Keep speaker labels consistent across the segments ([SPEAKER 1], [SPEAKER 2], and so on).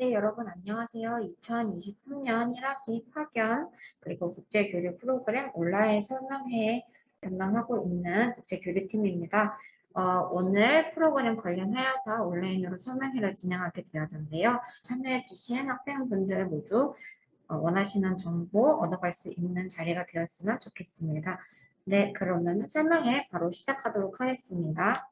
[SPEAKER 1] 네, 여러분 안녕하세요. 2023년 1학기 파견 그리고 국제교류 프로그램 온라인 설명회에 담당하고 있는 국제교류팀입니다. 오늘 프로그램 관련하여서 온라인으로 설명회를 진행하게 되었는데요. 참여해주신 학생분들 모두 원하시는 정보 얻어갈 수 있는 자리가 되었으면 좋겠습니다. 네, 그러면 설명회 바로 시작하도록 하겠습니다.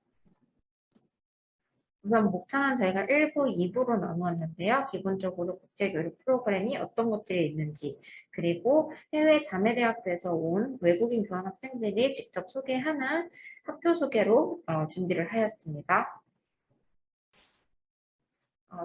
[SPEAKER 1] 우선 목차는 저희가 1부, 2부로 나누었는데요. 기본적으로 국제교류 프로그램이 어떤 것들이 있는지, 그리고 해외 자매대학교에서 온 외국인 교환학생들이 직접 소개하는 학교 소개로 준비를 하였습니다.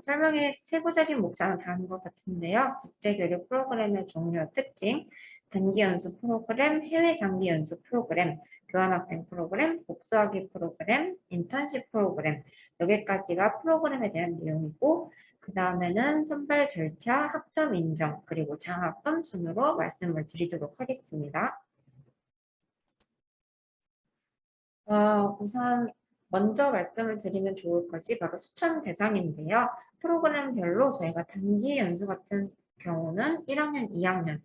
[SPEAKER 1] 설명의 세부적인 목차는 다음과 같은데요. 국제교류 프로그램의 종류와 특징, 단기 연수 프로그램, 해외 장기 연수 프로그램, 교환학생 프로그램, 복수학위 프로그램, 인턴십 프로그램, 여기까지가 프로그램에 대한 내용이고, 그 다음에는 선발 절차, 학점 인정, 그리고 장학금 순으로 말씀을 드리도록 하겠습니다. 우선 먼저 말씀을 드리면 좋을 것이 바로 추천 대상인데요. 프로그램별로 저희가 단기 연수 같은 경우는 1학년, 2학년,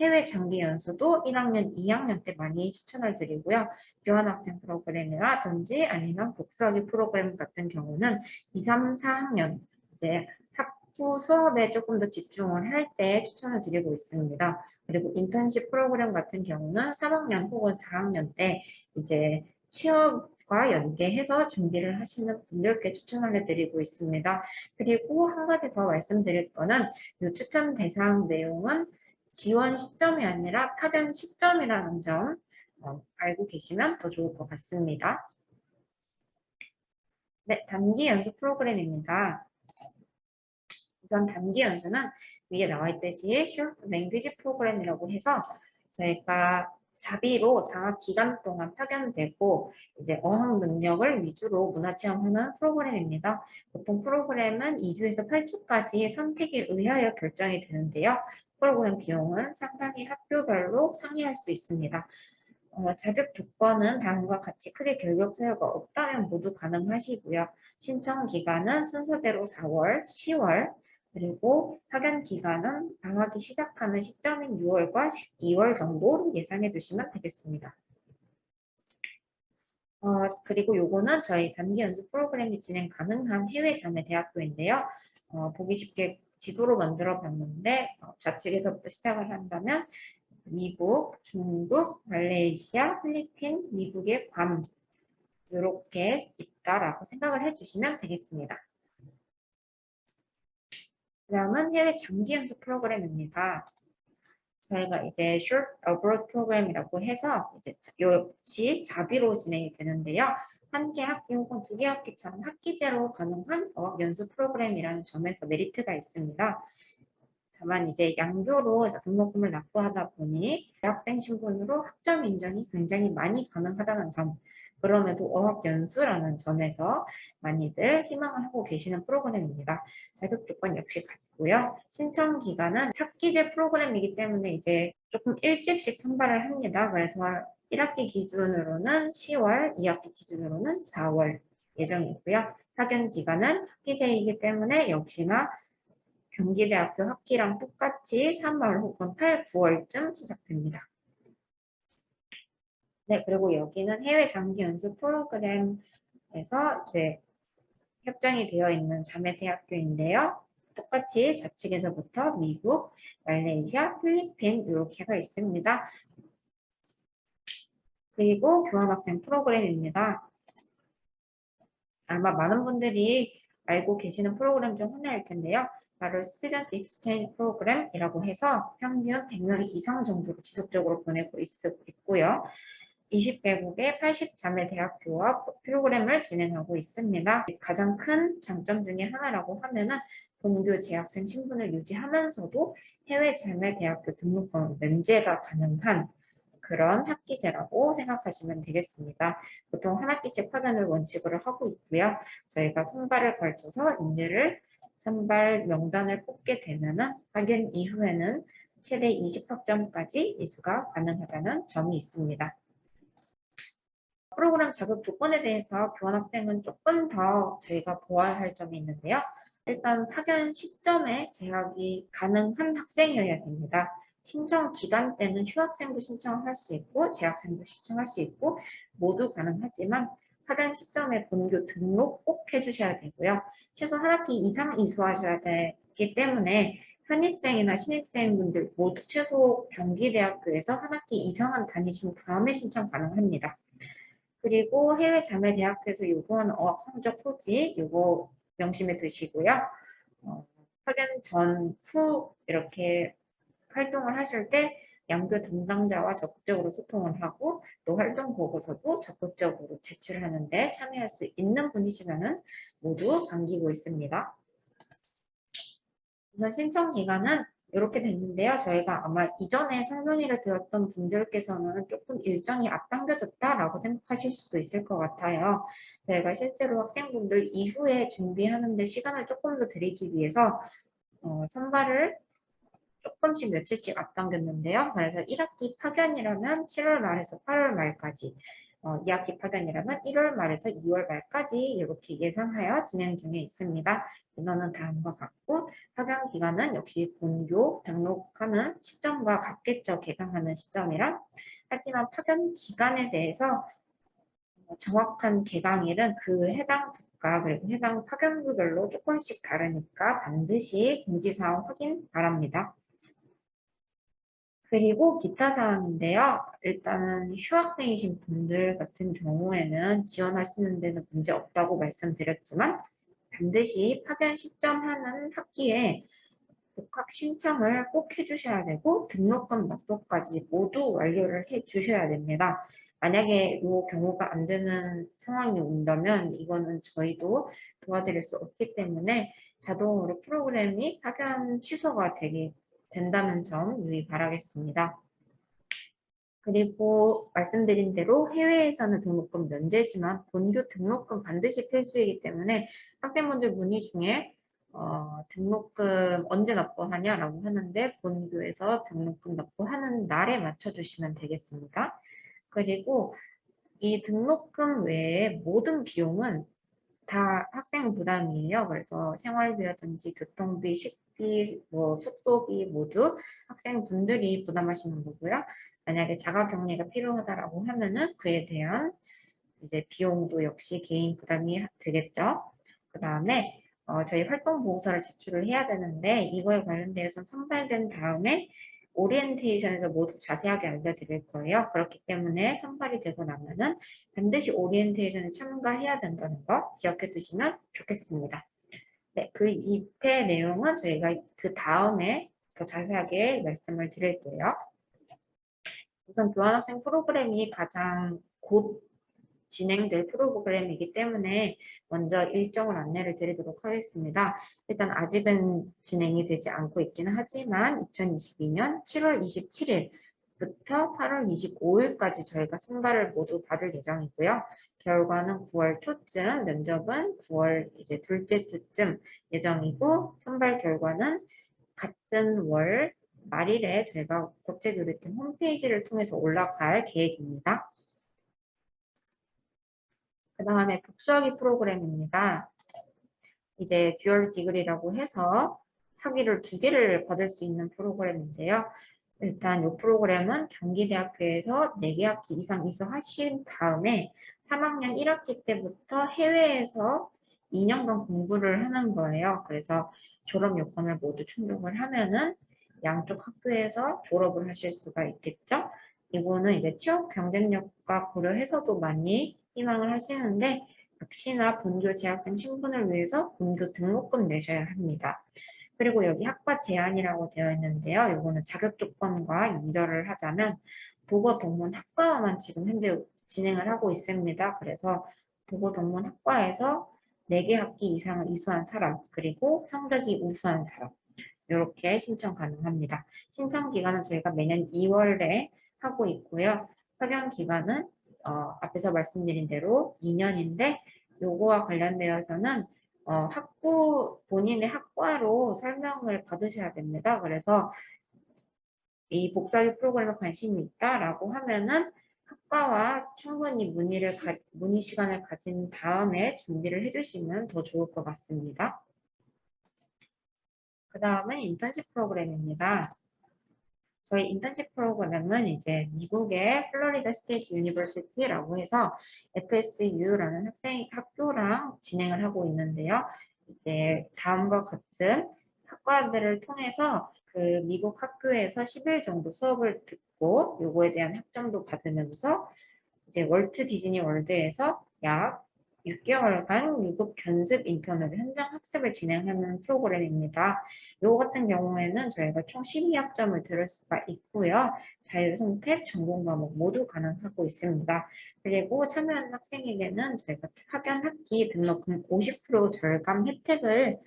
[SPEAKER 1] 해외 장기 연수도 1학년, 2학년 때 많이 추천을 드리고요. 교환학생 프로그램이라든지 아니면 복수학위 프로그램 같은 경우는 2, 3, 4학년 이제 학부 수업에 조금 더 집중을 할 때 추천을 드리고 있습니다. 그리고 인턴십 프로그램 같은 경우는 3학년 혹은 4학년 때 이제 취업과 연계해서 준비를 하시는 분들께 추천을 해드리고 있습니다. 그리고 한 가지 더 말씀드릴 거는 이 추천 대상 내용은 지원 시점이 아니라 파견 시점이라는 점 알고 계시면 더 좋을 것 같습니다. 네, 단기 연수 프로그램입니다. 우선 단기 연수는 위에 나와 있듯이 Short Language 프로그램이라고 해서 저희가 자비로 장학 기간 동안 파견되고 이제 어학 능력을 위주로 문화 체험하는 프로그램입니다. 보통 프로그램은 2주에서 8주까지 선택에 의하여 결정이 되는데요. 프로그램 비용은 상당히 학교별로 상이할 수 있습니다. 자격 조건은 다음과 같이 크게 결격 사유가 없다면 모두 가능하시고요. 신청 기간은 순서대로 4월, 10월, 그리고 파견 기간은 방학이 시작하는 시점인 6월과 12월 정도로 예상해 두시면 되겠습니다. 그리고 요거는 저희 단기 연수 프로그램이 진행 가능한 해외 자매 대학교인데요. 보기 쉽게 지도로 만들어 봤는데 좌측에서부터 시작을 한다면 미국, 중국, 말레이시아, 필리핀, 미국의 괌 이렇게 있다라고 생각을 해주시면 되겠습니다. 그다음은 해외 장기 연수 프로그램입니다. 저희가 이제 Short Abroad 프로그램이라고 해서 이제 역시 자비로 진행이 되는데요. 한 개 학기 혹은 두 개 학기처럼 학기제로 가능한 어학 연수 프로그램이라는 점에서 메리트가 있습니다. 다만 이제 양교로 등록금을 납부하다 보니 대학생 신분으로 학점 인정이 굉장히 많이 가능하다는 점, 그럼에도 어학연수라는 점에서 많이들 희망을 하고 계시는 프로그램입니다. 자격 조건 역시 같고요. 신청 기간은 학기제 프로그램이기 때문에 이제 조금 일찍씩 선발을 합니다. 그래서 1학기 기준으로는 10월, 2학기 기준으로는 4월 예정이고요. 파견 기간은 학기제이기 때문에 역시나 경기대학교 학기랑 똑같이 3월 혹은 8, 9월쯤 시작됩니다. 네, 그리고 여기는 해외 장기 연수 프로그램에서 이제 협정이 되어 있는 자매대학교인데요. 똑같이 좌측에서부터 미국, 말레이시아, 필리핀 이렇게가 있습니다. 그리고 교환학생 프로그램입니다. 아마 많은 분들이 알고 계시는 프로그램 중 하나일 텐데요. 바로 스튜던트 익스체인지 프로그램이라고 해서 평균 100명 이상 정도로 지속적으로 보내고 있고요. 20개국의 80자매 대학교와 프로그램을 진행하고 있습니다. 가장 큰 장점 중에 하나라고 하면은 본교 재학생 신분을 유지하면서도 해외 자매 대학교 등록금 면제가 가능한 그런 학기제라고 생각하시면 되겠습니다. 보통 한 학기씩 파견을 원칙으로 하고 있고요. 저희가 선발을 걸쳐서 인재를 선발 명단을 뽑게 되면은 파견 이후에는 최대 20학점까지 이수가 가능하다는 점이 있습니다. 프로그램 자격 조건에 대해서 교환학생은 조금 더 저희가 보아야 할 점이 있는데요. 일단 파견 시점에 재학이 가능한 학생이어야 됩니다. 신청 기간 때는 휴학생도 신청할 수 있고 재학생도 신청할 수 있고 모두 가능하지만 파견 시점에 본교 등록 꼭 해주셔야 되고요. 최소 한 학기 이상 이수하셔야 되기 때문에 현입생이나 신입생분들 모두 최소 경기대학교에서 한 학기 이상은 다니신 다음에 신청 가능합니다. 그리고 해외 자매 대학교에서 요구하는 어학 성적 소지 요거 명심해 두시고요. 학연 전, 후 이렇게 활동을 하실 때 양교 담당자와 적극적으로 소통을 하고 또 활동 보고서도 적극적으로 제출하는데 참여할 수 있는 분이시면은 모두 반기고 있습니다. 우선 신청 기간은 이렇게 됐는데요. 저희가 아마 이전에 설명회를 들었던 분들께서는 조금 일정이 앞당겨졌다라고 생각하실 수도 있을 것 같아요. 저희가 실제로 학생분들 이후에 준비하는데 시간을 조금 더 드리기 위해서 선발을 조금씩 며칠씩 앞당겼는데요. 그래서 1학기 파견이라면 7월 말에서 8월 말까지, 2학기 파견이라면 1월 말에서 2월 말까지 이렇게 예상하여 진행 중에 있습니다. 인원은 다음과 같고 파견 기간은 역시 본교 등록하는 시점과 같겠죠. 개강하는 시점이랑. 하지만 파견 기간에 대해서 정확한 개강일은 그 해당 국가 그리고 해당 파견부별로 조금씩 다르니까 반드시 공지사항 확인 바랍니다. 그리고 기타 사항인데요. 일단은 휴학생이신 분들 같은 경우에는 지원하시는 데는 문제 없다고 말씀드렸지만 반드시 파견 시점하는 학기에 복학 신청을 꼭 해주셔야 되고 등록금 납부까지 모두 완료를 해주셔야 됩니다. 만약에 이 경우가 안 되는 상황이 온다면 이거는 저희도 도와드릴 수 없기 때문에 자동으로 프로그램이 파견 취소가 된다는 점 유의 바라겠습니다. 그리고 말씀드린 대로 해외에서는 등록금 면제지만 본교 등록금 반드시 필수이기 때문에 학생분들 문의 중에 등록금 언제 납부하냐라고 하는데 본교에서 등록금 납부하는 날에 맞춰주시면 되겠습니다. 그리고 이 등록금 외에 모든 비용은 다 학생 부담이에요. 그래서 생활비라든지 교통비, 식비, 뭐 숙소비 모두 학생분들이 부담하시는 거고요. 만약에 자가격리가 필요하다라고 하면은 그에 대한 이제 비용도 역시 개인 부담이 되겠죠. 그 다음에 저희 활동 보고서를 제출을 해야 되는데 이거에 관련되어서 선발된 다음에 오리엔테이션에서 모두 자세하게 알려드릴 거예요. 그렇기 때문에 선발이 되고 나면은 반드시 오리엔테이션에 참가해야 된다는 거 기억해 두시면 좋겠습니다. 네, 그 밑에 내용은 저희가 그 다음에 더 자세하게 말씀을 드릴게요. 우선 교환학생 프로그램이 가장 곧 진행될 프로그램이기 때문에 먼저 일정을 안내를 드리도록 하겠습니다. 일단 아직은 진행이 되지 않고 있기는 하지만 2022년 7월 27일부터 8월 25일까지 저희가 선발을 모두 받을 예정이고요. 결과는 9월 초쯤, 면접은 9월 이제 둘째 주쯤 예정이고 선발 결과는 같은 월 말일에 저희가 국제교류팀 홈페이지를 통해서 올라갈 계획입니다. 그 다음에 복수학위 프로그램입니다. 이제 듀얼 디그리라고 해서 학위를 2개를 받을 수 있는 프로그램인데요. 일단 이 프로그램은 경기대학교에서 4개 학기 이상 이수하신 다음에 3학년 1학기 때부터 해외에서 2년간 공부를 하는 거예요. 그래서 졸업 요건을 모두 충족을 하면은 양쪽 학교에서 졸업을 하실 수가 있겠죠. 이거는 이제 취업 경쟁력과 고려해서도 많이 희망을 하시는데 역시나 본교 재학생 신분을 위해서 본교 등록금 내셔야 합니다. 그리고 여기 학과 제한이라고 되어 있는데요. 이거는 자격 조건과 연결을 하자면 도고 동문 학과만 지금 현재 진행을 하고 있습니다. 그래서 도고 동문 학과에서 4개 학기 이상을 이수한 사람 그리고 성적이 우수한 사람 이렇게 신청 가능합니다. 신청 기간은 저희가 매년 2월에 하고 있고요. 파견 기간은 앞에서 말씀드린 대로 2년인데 요거와 관련되어서는 본인의 학과로 설명을 받으셔야 됩니다. 그래서 이 복사기 프로그램에 관심이 있다라고 하면은 학과와 충분히 문의 시간을 가진 다음에 준비를 해주시면 더 좋을 것 같습니다. 그 다음은 인턴십 프로그램입니다. 저희 인턴십 프로그램은 이제 미국의 플로리다 스테이트 유니버시티라고 해서 FSU라는 학교랑 진행을 하고 있는데요. 이제 다음과 같은 학과들을 통해서 그 미국 학교에서 10일 정도 수업을 듣고 요거에 대한 학점도 받으면서 이제 월트 디즈니 월드에서 약 6개월간 유급 견습 인턴으로 현장 학습을 진행하는 프로그램입니다. 이거 같은 경우에는 저희가 총 12학점을 들을 수가 있고요. 자율 선택, 전공 과목 모두 가능하고 있습니다. 그리고 참여하는 학생에게는 저희가 학연 학기 등록금 50% 절감 혜택을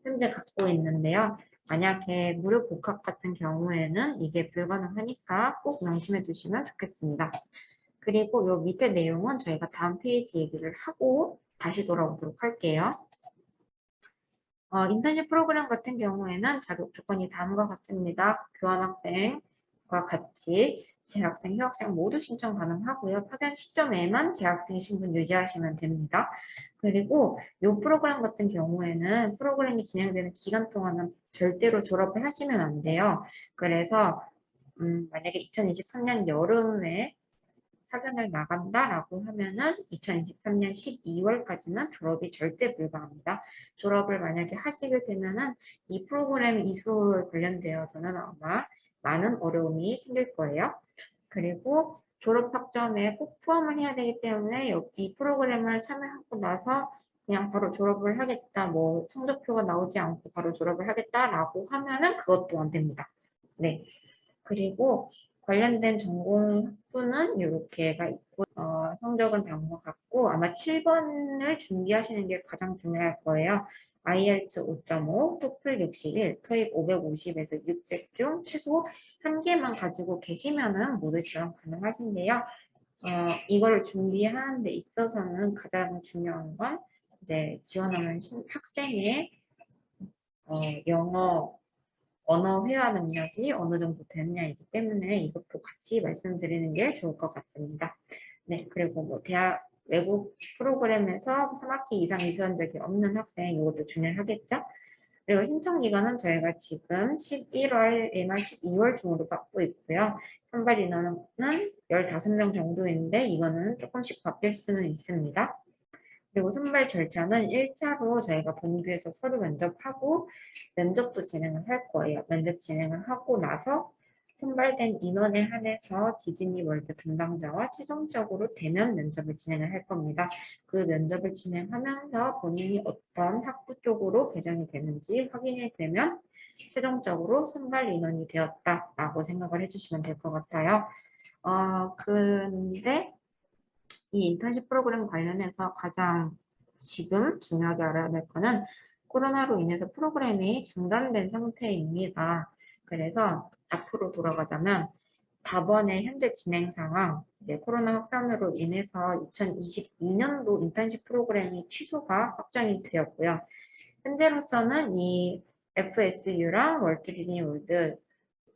[SPEAKER 1] 현재 갖고 있는데요. 만약에 무료 복학 같은 경우에는 이게 불가능하니까 꼭 명심해 주시면 좋겠습니다. 그리고 요 밑에 내용은 저희가 다음 페이지 얘기를 하고 다시 돌아오도록 할게요. 인턴십 프로그램 같은 경우에는 자격 조건이 다음과 같습니다. 교환학생과 같이 재학생, 휴학생 모두 신청 가능하고요. 파견 시점에만 재학생 신분 유지하시면 됩니다. 그리고 이 프로그램 같은 경우에는 프로그램이 진행되는 기간 동안은 절대로 졸업을 하시면 안 돼요. 그래서 만약에 2023년 여름에 파견을 나간다라고 하면은 2023년 12월까지는 졸업이 절대 불가합니다. 졸업을 만약에 하시게 되면은 이 프로그램 이수 관련되어서는 아마 많은 어려움이 생길 거예요. 그리고 졸업 학점에 꼭 포함을 해야 되기 때문에 이 프로그램을 참여하고 나서 그냥 바로 졸업을 하겠다, 뭐 성적표가 나오지 않고 바로 졸업을 하겠다라고 하면은 그것도 안 됩니다. 네. 그리고 관련된 전공 학부는 이렇게가 있고 성적은 다음과 같고 아마 7번을 준비하시는 게 가장 중요할 거예요. IELTS 5.5, TOEFL 61, TOEIC 550에서 600 중 최소 1개만 가지고 계시면은 모두 지원 가능하신데요. 이걸 준비하는 데 있어서는 가장 중요한 건 이제 지원하는 학생의 영어 언어 회화 능력이 어느 정도 되느냐이기 때문에 이것도 같이 말씀드리는 게 좋을 것 같습니다. 네, 그리고 뭐 대학 외국 프로그램에서 3학기 이상 이수한 적이 없는 학생 이것도 중요하겠죠? 그리고 신청 기간은 저희가 지금 11월이나 12월 중으로 받고 있고요. 선발 인원은 15명 정도인데 이거는 조금씩 바뀔 수는 있습니다. 그리고 선발 절차는 1차로 저희가 본교에서 서류 면접하고 면접도 진행을 할 거예요. 면접 진행을 하고 나서 선발된 인원에 한해서 디즈니 월드 담당자와 최종적으로 대면 면접을 진행을 할 겁니다. 그 면접을 진행하면서 본인이 어떤 학부 쪽으로 배정이 되는지 확인이 되면 최종적으로 선발 인원이 되었다라고 생각을 해주시면 될 것 같아요. 근데 이 인턴십 프로그램 관련해서 가장 지금 중요하게 알아야 될 거는 코로나로 인해서 프로그램이 중단된 상태입니다. 그래서 앞으로 돌아가자면 다번에 현재 진행 상황, 이제 코로나 확산으로 인해서 2022년도 인턴십 프로그램이 취소가 확정이 되었고요. 현재로서는 이 FSU랑 월트 디즈니 월드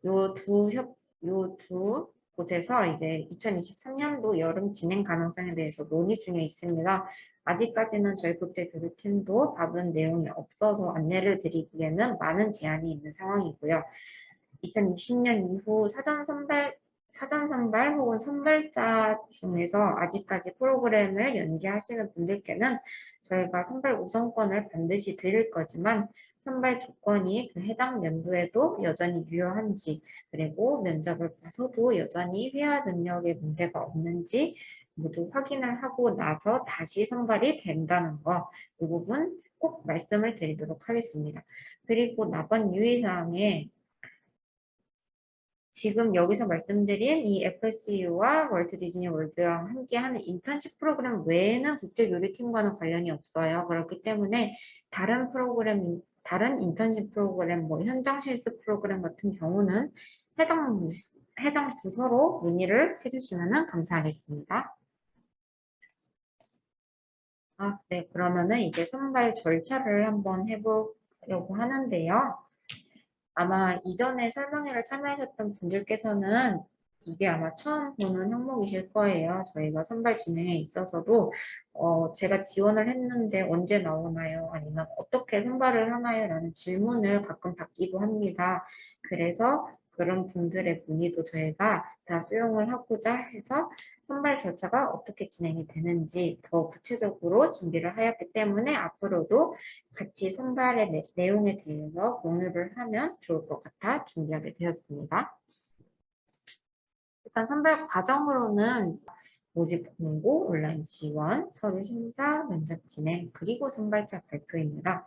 [SPEAKER 1] 요두 곳에서 이제 2023년도 여름 진행 가능성에 대해서 논의 중에 있습니다. 아직까지는 저희 국제교류팀도 받은 내용이 없어서 안내를 드리기에는 많은 제한이 있는 상황이고요. 2020년 이후 사전 선발 혹은 선발자 중에서 아직까지 프로그램을 연기하시는 분들께는 저희가 선발 우선권을 반드시 드릴 거지만 선발 조건이 그 해당 연도에도 여전히 유효한지 그리고 면접을 봐서도 여전히 회화 능력에 문제가 없는지 모두 확인을 하고 나서 다시 선발이 된다는 거, 이 부분 꼭 말씀을 드리도록 하겠습니다. 그리고 나번 유의사항에 지금 여기서 말씀드린 이 FSU와 월트 디즈니 월드랑 함께하는 인턴십 프로그램 외에는 국제요리팀과는 관련이 없어요. 그렇기 때문에 다른 인턴십 프로그램, 뭐 현장 실습 프로그램 같은 경우는 해당 부서로 문의를 해주시면 감사하겠습니다. 네, 그러면은 이제 선발 절차를 한번 해보려고 하는데요. 아마 이전에 설명회를 참여하셨던 분들께서는 이게 아마 처음 보는 항목이실 거예요. 저희가 선발 진행에 있어서도 제가 지원을 했는데 언제 나오나요? 아니면 어떻게 선발을 하나요? 라는 질문을 가끔 받기도 합니다. 그래서 그런 분들의 문의도 저희가 다 수용을 하고자 해서 선발 절차가 어떻게 진행이 되는지 더 구체적으로 준비를 하였기 때문에 앞으로도 같이 선발의 내용에 대해서 공유를 하면 좋을 것 같아 준비하게 되었습니다. 일단 선발 과정으로는 모집 공고, 온라인 지원, 서류 심사, 면접 진행, 그리고 선발자 발표입니다.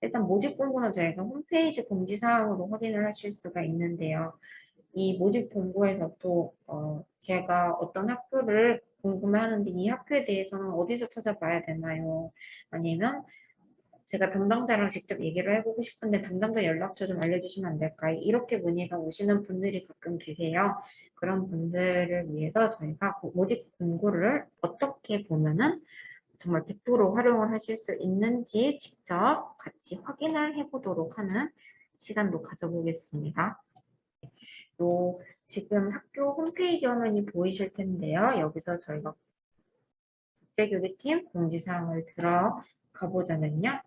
[SPEAKER 1] 일단 모집 공고는 저희가 홈페이지 공지사항으로 확인을 하실 수가 있는데요. 이 모집 공고에서도 제가 어떤 학교를 궁금해하는데 이 학교에 대해서는 어디서 찾아봐야 되나요? 아니면 제가 담당자랑 직접 얘기를 해보고 싶은데 담당자 연락처 좀 알려주시면 안 될까요? 이렇게 문의가 오시는 분들이 가끔 계세요. 그런 분들을 위해서 저희가 모집 공고를 어떻게 보면은 정말 100% 활용을 하실 수 있는지 직접 같이 확인을 해보도록 하는 시간도 가져보겠습니다. 지금 학교 홈페이지 화면이 보이실 텐데요. 여기서 저희가 국제교류팀 공지사항을 들어가 보자면요.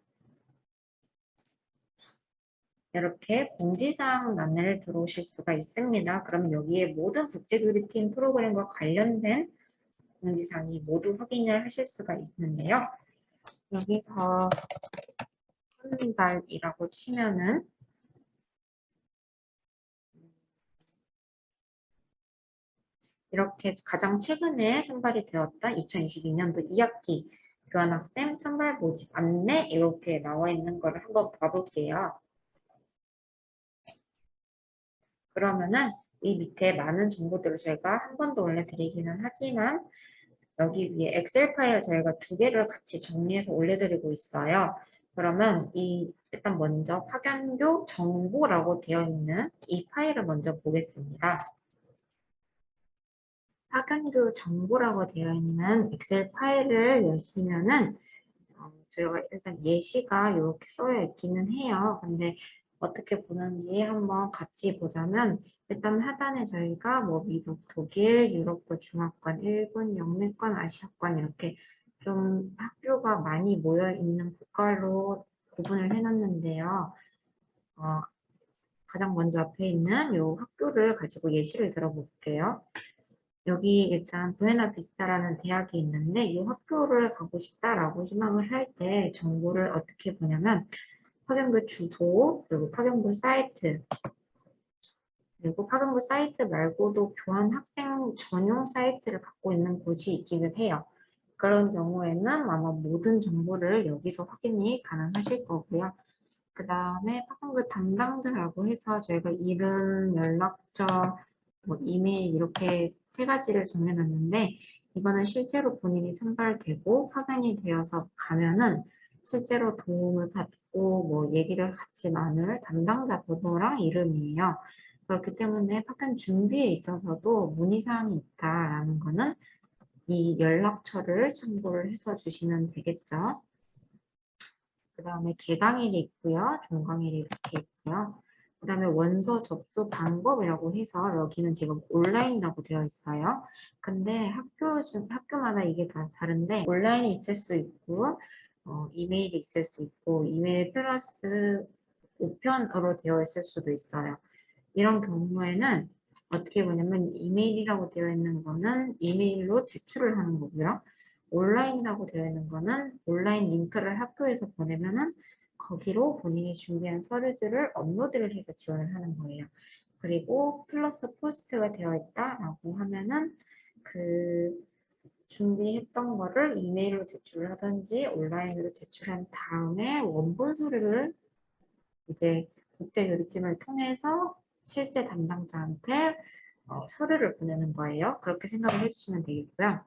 [SPEAKER 1] 이렇게 공지사항란을 들어오실 수가 있습니다. 그러면 여기에 모든 국제교류팀 프로그램과 관련된 공지사항이 모두 확인을 하실 수가 있는데요. 여기서 선발이라고 치면은 이렇게 가장 최근에 선발이 되었던 2022년도 2학기 교환학생 선발 모집 안내 이렇게 나와 있는 거를 한번 봐볼게요. 그러면은 이 밑에 많은 정보들을 저희가 한 번 더 올려드리기는 하지만 여기 위에 엑셀 파일 저희가 2개를 같이 정리해서 올려드리고 있어요. 그러면 일단 먼저 파견교 정보라고 되어 있는 이 파일을 먼저 보겠습니다. 파견교 정보라고 되어 있는 엑셀 파일을 여시면은 저희가 일단 예시가 이렇게 써여 있기는 해요. 근데 어떻게 보는지 한번 같이 보자면 일단 하단에 저희가 뭐 미국, 독일, 유럽권, 중화권, 일본, 영미권, 아시아권 이렇게 좀 학교가 많이 모여 있는 국가로 구분을 해놨는데요. 가장 먼저 앞에 있는 이 학교를 가지고 예시를 들어볼게요. 여기 일단 부에나비스타라는 대학이 있는데 이 학교를 가고 싶다라고 희망을 할 때 정보를 어떻게 보냐면 파견부 주소, 그리고 파견부 사이트, 그리고 파견부 사이트 말고도 교환 학생 전용 사이트를 갖고 있는 곳이 있기는 해요. 그런 경우에는 아마 모든 정보를 여기서 확인이 가능하실 거고요. 그 다음에 파견부 담당자라고 해서 저희가 이름, 연락처, 뭐 이메일 이렇게 3가지를 정해놨는데 이거는 실제로 본인이 선발되고 파견이 되어서 가면은 실제로 도움을 받고 뭐 얘기를 같이 나눌 담당자 번호랑 이름이에요. 그렇기 때문에 파견 준비에 있어서도 문의사항이 있다라는 거는 이 연락처를 참고를 해서 주시면 되겠죠. 그 다음에 개강일이 있고요. 종강일이 이렇게 있고요. 그 다음에 원서 접수 방법이라고 해서 여기는 지금 온라인이라고 되어 있어요. 근데 학교마다 이게 다 다른데 온라인이 있을 수 있고 이메일이 있을 수 있고 이메일 플러스 우편으로 되어 있을 수도 있어요. 이런 경우에는 어떻게 보냐면 이메일이라고 되어 있는 거는 이메일로 제출을 하는 거고요. 온라인이라고 되어 있는 거는 온라인 링크를 학교에서 보내면은 거기로 본인이 준비한 서류들을 업로드를 해서 지원을 하는 거예요. 그리고 플러스 포스트가 되어 있다라고 하면은 그 준비했던 거를 이메일로 제출을 하든지 온라인으로 제출한 다음에 원본 서류를 이제 국제교류팀을 통해서 실제 담당자한테 서류를 보내는 거예요. 그렇게 생각을 해주시면 되겠고요.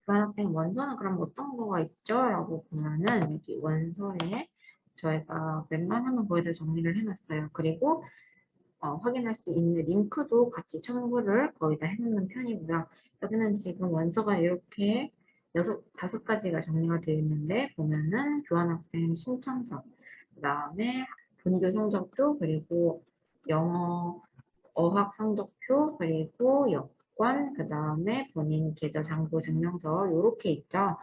[SPEAKER 1] 교환학생 원서는 그럼 어떤 거가 있죠? 라고 보면은 여기 원서에 저희가 웬만하면 거기다 정리를 해놨어요. 그리고 확인할 수 있는 링크도 같이 첨부를 거기다 해놓는 편이고요. 여기는 지금 원서가 이렇게 5가지가 정리가 되어 있는데 보면은 교환학생 신청서, 그 다음에 본교 성적표, 그리고 영어 어학 성적표, 그리고 여권, 그 다음에 본인 계좌 잔고 증명서 이렇게 있죠.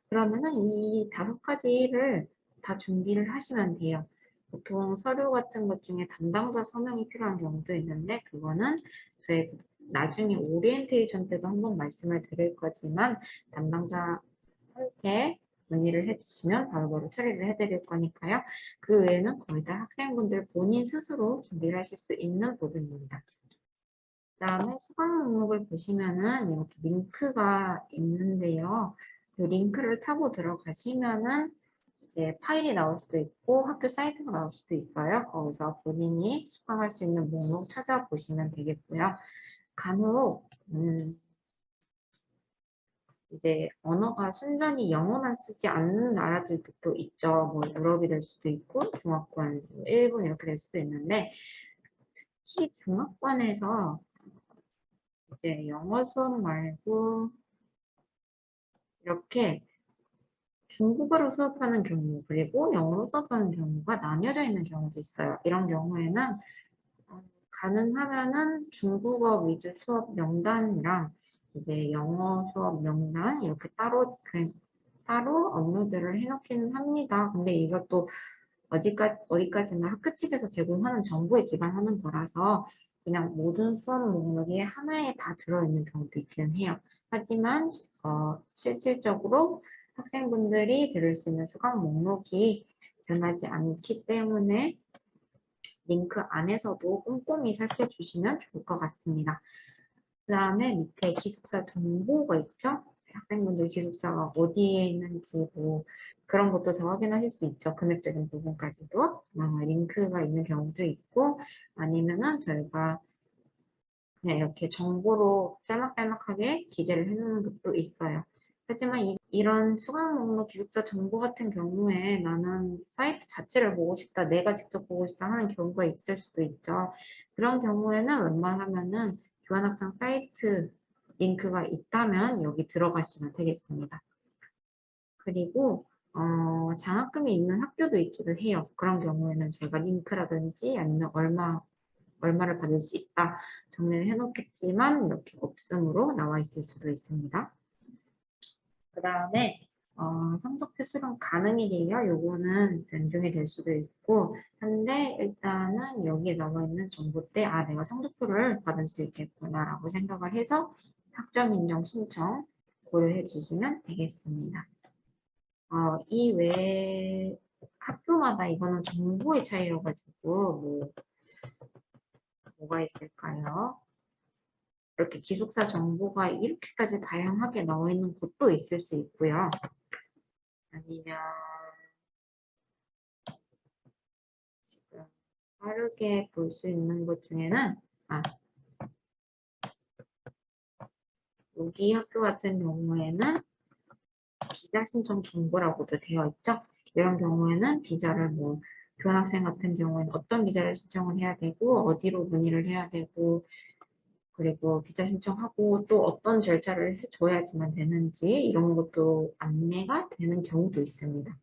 [SPEAKER 1] 그러면은 이 5가지를 다 준비를 하시면 돼요. 보통 서류 같은 것 중에 담당자 서명이 필요한 경우도 있는데 그거는 저희 나중에 오리엔테이션 때도 한번 말씀을 드릴 거지만 담당자한테 문의를 해주시면 바로바로 처리를 해드릴 거니까요. 그 외에는 거의 다 학생분들 본인 스스로 준비를 하실 수 있는 부분입니다. 그 다음에 수강 목록을 보시면은 이렇게 링크가 있는데요. 그 링크를 타고 들어가시면은 이제 파일이 나올 수도 있고 학교 사이트가 나올 수도 있어요. 거기서 본인이 수강할 수 있는 목록 찾아보시면 되겠고요. 간혹 이제 언어가 순전히 영어만 쓰지 않는 나라들도 있죠. 뭐 유럽이 될 수도 있고 중화권, 일본 이렇게 될 수도 있는데 특히 중화권에서 이제 영어 수업 말고 이렇게 중국어로 수업하는 경우 그리고 영어로 수업하는 경우가 나뉘어져 있는 경우도 있어요. 이런 경우에는 가능하면은 중국어 위주 수업 명단이랑 이제 영어 수업 명단 이렇게 따로 업로드를 해놓기는 합니다. 근데 이것도 어디까지나 학교 측에서 제공하는 정보에 기반하는 거라서 그냥 모든 수업 목록이 하나에 다 들어있는 경우도 있긴 해요. 하지만 실질적으로 학생분들이 들을 수 있는 수강 목록이 변하지 않기 때문에 링크 안에서도 꼼꼼히 살펴주시면 좋을 것 같습니다. 그 다음에 밑에 기숙사 정보가 있죠? 학생분들 기숙사가 어디에 있는지 뭐 그런 것도 다 확인하실 수 있죠. 금액적인 부분까지도 링크가 있는 경우도 있고 아니면은 저희가 그냥 이렇게 정보로 짤막짤막하게 기재를 해놓는 것도 있어요. 하지만 이런 수강 목록 기숙사 정보 같은 경우에 나는 사이트 자체를 보고 싶다, 내가 직접 보고 싶다 하는 경우가 있을 수도 있죠. 그런 경우에는 웬만하면은 교환학생 사이트 링크가 있다면 여기 들어가시면 되겠습니다. 그리고 장학금이 있는 학교도 있기도 해요. 그런 경우에는 제가 링크라든지 아니면 얼마를 받을 수 있다 정리를 해놓겠지만 이렇게 없음으로 나와 있을 수도 있습니다. 그 다음에 성적표 수령 가능일이에요. 요거는 변경이 될 수도 있고 한데 일단은 여기에 나와 있는 정보 때 내가 성적표를 받을 수 있겠구나 라고 생각을 해서 학점 인정 신청 고려해 주시면 되겠습니다. 이 외에 학교마다 이거는 정보의 차이여가지고 뭐가 있을까요? 이렇게 기숙사 정보가 이렇게까지 다양하게 나와 있는 곳도 있을 수 있고요. 아니면 지금 빠르게 볼 수 있는 것 중에는 여기 학교 같은 경우에는 비자 신청 정보라고도 되어 있죠. 이런 경우에는 비자를 교환학생 같은 경우에는 어떤 비자를 신청을 해야 되고 어디로 문의를 해야 되고 그리고 비자 신청하고 또 어떤 절차를 해줘야지만 되는지 이런 것도 안내가 되는 경우도 있습니다.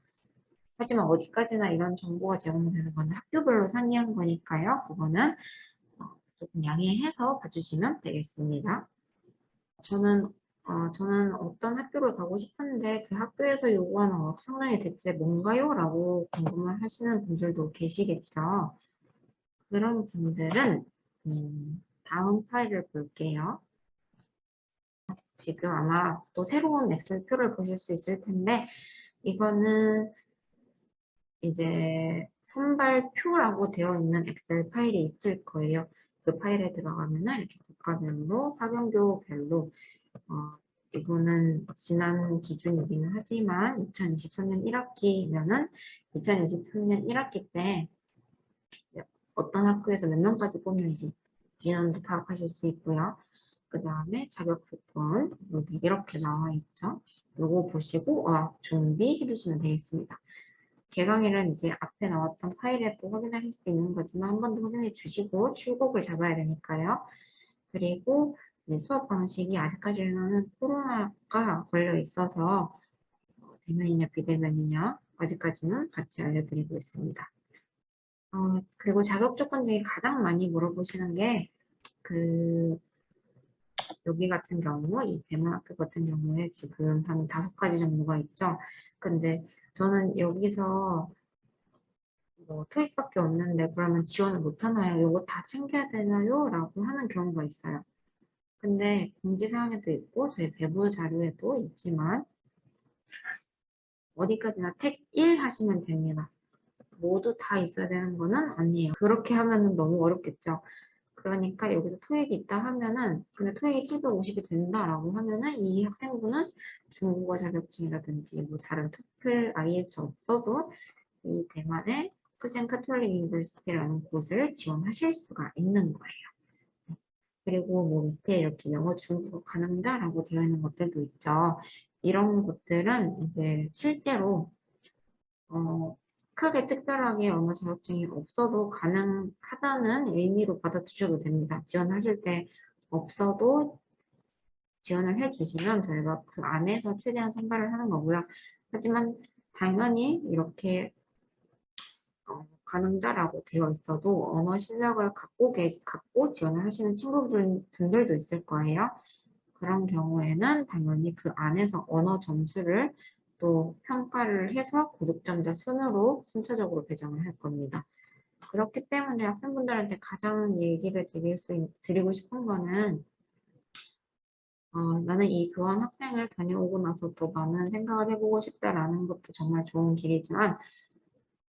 [SPEAKER 1] 하지만 어디까지나 이런 정보가 제공되는 건 학교별로 상이한 거니까요. 그거는 조금 양해해서 봐주시면 되겠습니다. 저는 어떤 학교를 가고 싶은데 그 학교에서 요구하는 어학 성적이 대체 뭔가요? 라고 궁금을 하시는 분들도 계시겠죠. 그런 분들은 다음 파일을 볼게요. 지금 아마 또 새로운 엑셀표를 보실 수 있을 텐데 이거는 이제 선발표라고 되어 있는 엑셀 파일이 있을 거예요. 그 파일에 들어가면은 이렇게 국가별로, 학연교별로 이거는 지난 기준이기는 하지만 2023년 1학기면은 2023년 1학기 때 어떤 학교에서 몇 명까지 뽑는지 인원도 파악하실 수 있고요. 그 다음에 자격 조건 여기 이렇게 나와 있죠. 요거 보시고 준비해 주시면 되겠습니다. 개강일은 이제 앞에 나왔던 파일에 또 확인하실 수 있는 거지만 한 번 더 확인해 주시고 출국을 잡아야 되니까요. 그리고 수업 방식이 아직까지는 코로나가 걸려 있어서 대면이냐 비대면이냐 아직까지는 같이 알려드리고 있습니다. 그리고 자격 조건 중에 가장 많이 물어보시는 게 여기 같은 경우, 이 대만학교 같은 경우에 지금 한 5가지 정도가 있죠. 근데 저는 여기서 뭐 토익밖에 없는데 그러면 지원을 못 하나요? 이거 다 챙겨야 되나요? 라고 하는 경우가 있어요. 근데 공지사항에도 있고 저희 배부 자료에도 있지만 어디까지나 택 1 하시면 됩니다. 모두 다 있어야 되는 거는 아니에요. 그렇게 하면 너무 어렵겠죠. 그러니까 여기서 토익이 있다 하면은 근데 토익이 750이 된다라고 하면은 이 학생분은 중국어 자격증이라든지 뭐 다른 토플, IELTS 없어도 이 대만의 푸젠 카톨릭 유니버시티라는 곳을 지원하실 수가 있는 거예요. 그리고 뭐 밑에 이렇게 영어, 중국어 가능자라고 되어 있는 것들도 있죠. 이런 것들은 이제 실제로 크게 특별하게 언어 자격증이 없어도 가능하다는 의미로 받아주셔도 됩니다. 지원하실 때 없어도 지원을 해주시면 저희가 그 안에서 최대한 선발을 하는 거고요. 하지만 당연히 이렇게 가능자라고 되어 있어도 언어 실력을 갖고 지원을 하시는 친구분들도 있을 거예요. 그런 경우에는 당연히 그 안에서 언어 점수를 또 평가를 해서 고득점자 순으로 순차적으로 배정을 할 겁니다. 그렇기 때문에 학생분들한테 가장 얘기를 드리고 싶은 거는 나는 이 교환 학생을 다녀오고 나서 또 많은 생각을 해보고 싶다라는 것도 정말 좋은 길이지만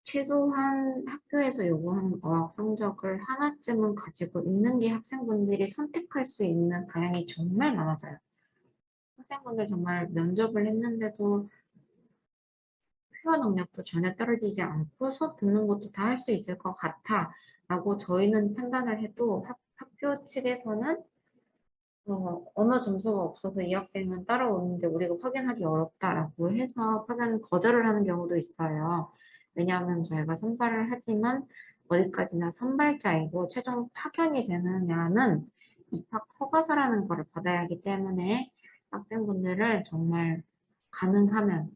[SPEAKER 1] 최소한 학교에서 요구하는 어학 성적을 하나쯤은 가지고 있는 게 학생분들이 선택할 수 있는 방향이 정말 많아져요. 학생분들 정말 면접을 했는데도 회화 능력도 전혀 떨어지지 않고 수업 듣는 것도 다 할 수 있을 것 같아 라고 저희는 판단을 해도 학교 측에서는 언어 점수가 없어서 이 학생은 따라오는데 우리가 확인하기 어렵다라고 해서 파견 거절을 하는 경우도 있어요. 왜냐하면 저희가 선발을 하지만 어디까지나 선발자이고 최종 파견이 되느냐는 입학 허가서라는 거를 받아야 하기 때문에 학생분들은 정말 가능하면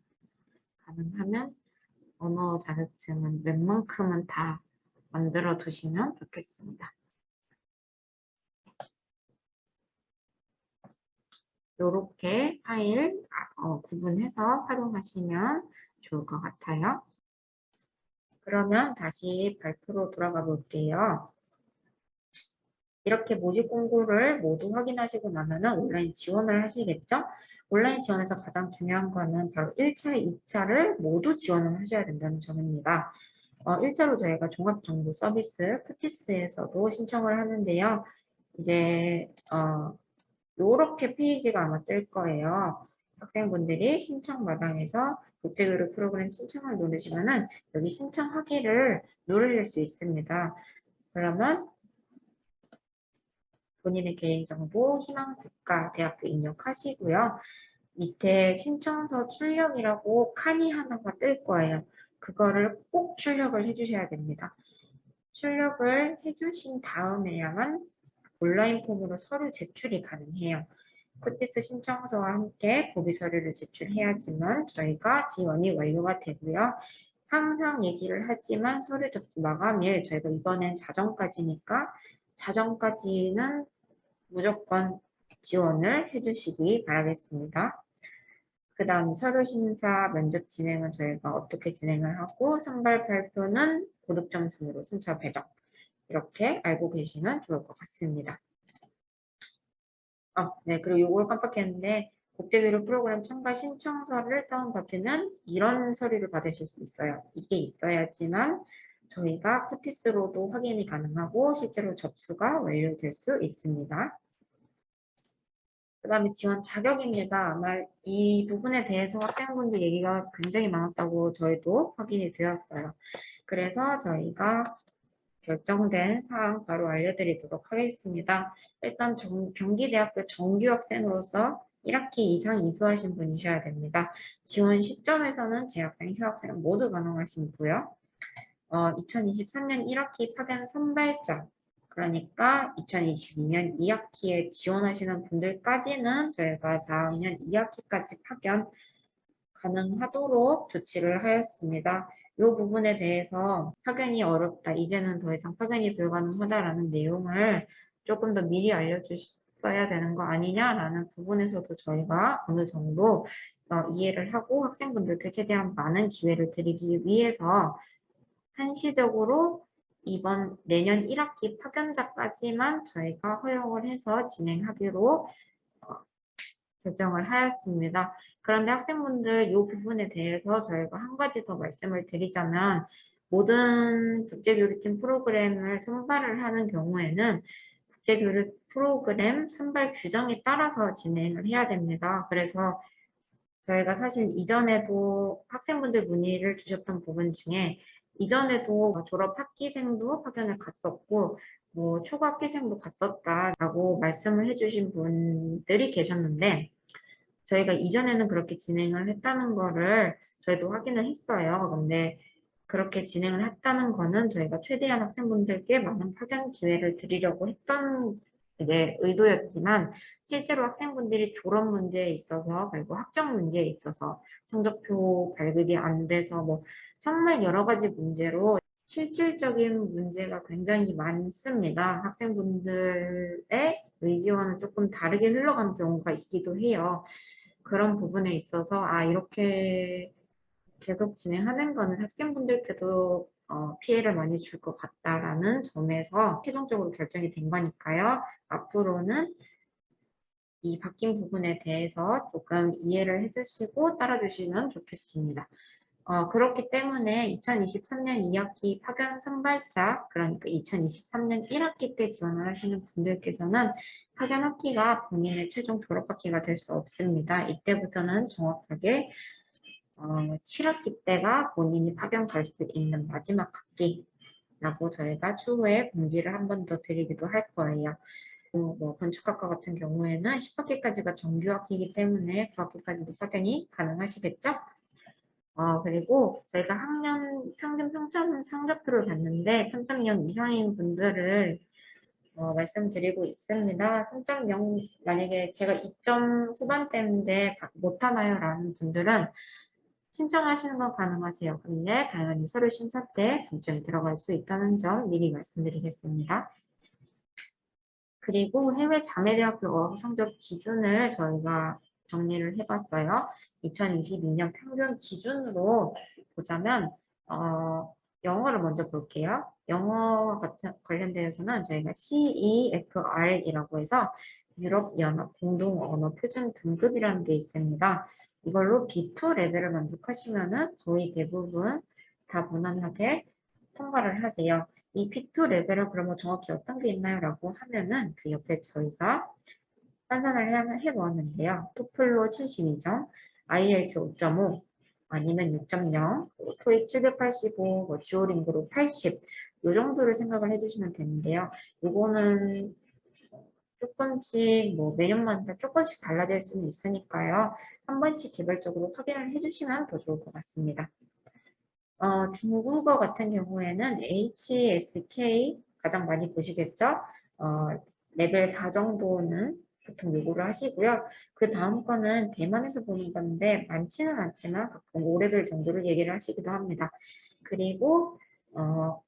[SPEAKER 1] 언어 자격증은 웬만큼은 다 만들어 두시면 좋겠습니다. 이렇게 파일 구분해서 활용하시면 좋을 것 같아요. 그러면 다시 발표로 돌아가 볼게요. 이렇게 모집 공고를 모두 확인하시고 나면은 온라인 지원을 하시겠죠? 온라인 지원에서 가장 중요한 거는 바로 1차, 2차를 모두 지원을 하셔야 된다는 점입니다. 1차로 저희가 종합정보 서비스, 푸티스에서도 신청을 하는데요. 이제 요렇게 페이지가 아마 뜰 거예요. 학생분들이 신청 마당에서 국제교류 프로그램 신청을 누르시면은 여기 신청하기를 누르실 수 있습니다. 그러면 본인의 개인정보, 희망 국가, 대학교 입력하시고요. 밑에 신청서 출력이라고 칸이 하나가 뜰 거예요. 그거를 꼭 출력을 해주셔야 됩니다. 출력을 해주신 다음에야만 온라인 폼으로 서류 제출이 가능해요. 푸티스 신청서와 함께 고비 서류를 제출해야지만 저희가 지원이 완료가 되고요. 항상 얘기를 하지만 서류 접수 마감일 저희가 이번엔 자정까지니까 자정까지는 무조건 지원을 해주시기 바라겠습니다. 그 다음 서류 심사 면접 진행은 저희가 어떻게 진행을 하고 선발 발표는 고득점 순으로 순차 배정 이렇게 알고 계시면 좋을 것 같습니다. 네, 그리고 이걸 깜빡했는데 국제교류 프로그램 참가 신청서를 다운받으면 이런 서류를 받으실 수 있어요. 이게 있어야지만 저희가 푸티스로도 확인이 가능하고 실제로 접수가 완료될 수 있습니다. 그 다음에 지원 자격입니다. 아마 이 부분에 대해서 학생분들 얘기가 굉장히 많았다고 저희도 확인이 되었어요. 그래서 저희가 결정된 사항 바로 알려드리도록 하겠습니다. 일단 경기대학교 정규 학생으로서 1학기 이상 이수하신 분이셔야 됩니다. 지원 시점에서는 재학생, 휴학생 모두 가능하시고요. 2023년 1학기 파견 선발자, 그러니까 2022년 2학기에 지원하시는 분들까지는 저희가 4학년 2학기까지 파견 가능하도록 조치를 하였습니다. 이 부분에 대해서 파견이 어렵다, 이제는 더 이상 파견이 불가능하다라는 내용을 조금 더 미리 알려주셔야 되는 거 아니냐라는 부분에서도 저희가 어느 정도 이해를 하고 학생분들께 최대한 많은 기회를 드리기 위해서 한시적으로 이번 내년 1학기 파견자까지만 저희가 허용을 해서 진행하기로 결정을 하였습니다. 그런데 학생분들 이 부분에 대해서 저희가 한 가지 더 말씀을 드리자면 모든 국제교류팀 프로그램을 선발을 하는 경우에는 국제교류 프로그램 선발 규정에 따라서 진행을 해야 됩니다. 그래서 저희가 사실 이전에도 학생분들 문의를 주셨던 부분 중에 이전에도 졸업 학기생도 파견을 갔었고 뭐 초과학기생도 갔었다라고 말씀을 해주신 분들이 계셨는데 저희가 이전에는 그렇게 진행을 했다는 거를 저희도 확인을 했어요. 근데 그렇게 진행을 했다는 거는 저희가 최대한 학생분들께 많은 파견 기회를 드리려고 했던 이제 의도였지만 실제로 학생분들이 졸업 문제에 있어서 그리고 학점 문제에 있어서 성적표 발급이 안 돼서 뭐 정말 여러 가지 문제로 실질적인 문제가 굉장히 많습니다. 학생분들의 의지와는 조금 다르게 흘러가는 경우가 있기도 해요. 그런 부분에 있어서 이렇게 계속 진행하는 거는 학생분들께도 피해를 많이 줄 것 같다라는 점에서 최종적으로 결정이 된 거니까요. 앞으로는 이 바뀐 부분에 대해서 조금 이해를 해주시고 따라주시면 좋겠습니다. 그렇기 때문에 2023년 2학기 파견 선발자, 그러니까 2023년 1학기 때 지원을 하시는 분들께서는 파견 학기가 본인의 최종 졸업 학기가 될 수 없습니다. 이때부터는 정확하게 7학기 때가 본인이 파견 갈 수 있는 마지막 학기라고 저희가 추후에 공지를 한 번 더 드리기도 할 거예요. 뭐 건축학과 같은 경우에는 10학기까지가 정규 학기이기 때문에 9학기까지도 파견이 가능하시겠죠? 그리고 저희가 학년 평균 평점 성적표를 봤는데 3.0 이상인 분들을 말씀드리고 있습니다. 3.0 만약에 제가 2점 후반대인데 못하나요? 라는 분들은 신청하시는 건 가능하세요. 근데 당연히 서류 심사 때 단점이 들어갈 수 있다는 점 미리 말씀드리겠습니다. 그리고 해외 자매대학교 어학 성적 기준을 저희가 정리를 해봤어요. 2022년 평균 기준으로 보자면 영어를 먼저 볼게요. 영어와 관련되어서는 저희가 CEFR이라고 해서 유럽연합 공동언어 표준 등급이라는 게 있습니다. 이걸로 B2 레벨을 만족하시면은 거의 대부분 다 무난하게 통과를 하세요. 이 B2 레벨은 그러면 정확히 어떤 게 있나요? 라고 하면은 그 옆에 저희가 환산을 해 놓았는데요. 토플로 72점, IELTS 5.5, 아니면 6.0, 토익 785, 뭐 듀오링고로 80, 이 정도를 생각을 해주시면 되는데요. 이거는 조금씩 뭐 매년마다 조금씩 달라질 수는 있으니까요. 한 번씩 개별적으로 확인을 해주시면 더 좋을 것 같습니다. 중국어 같은 경우에는 HSK 가장 많이 보시겠죠? 레벨 4 정도는 보통 요구를 하시고요. 그 다음 거는 대만에서 보는 건데 많지는 않지만 가끔 5레벨 정도를 얘기를 하시기도 합니다. 그리고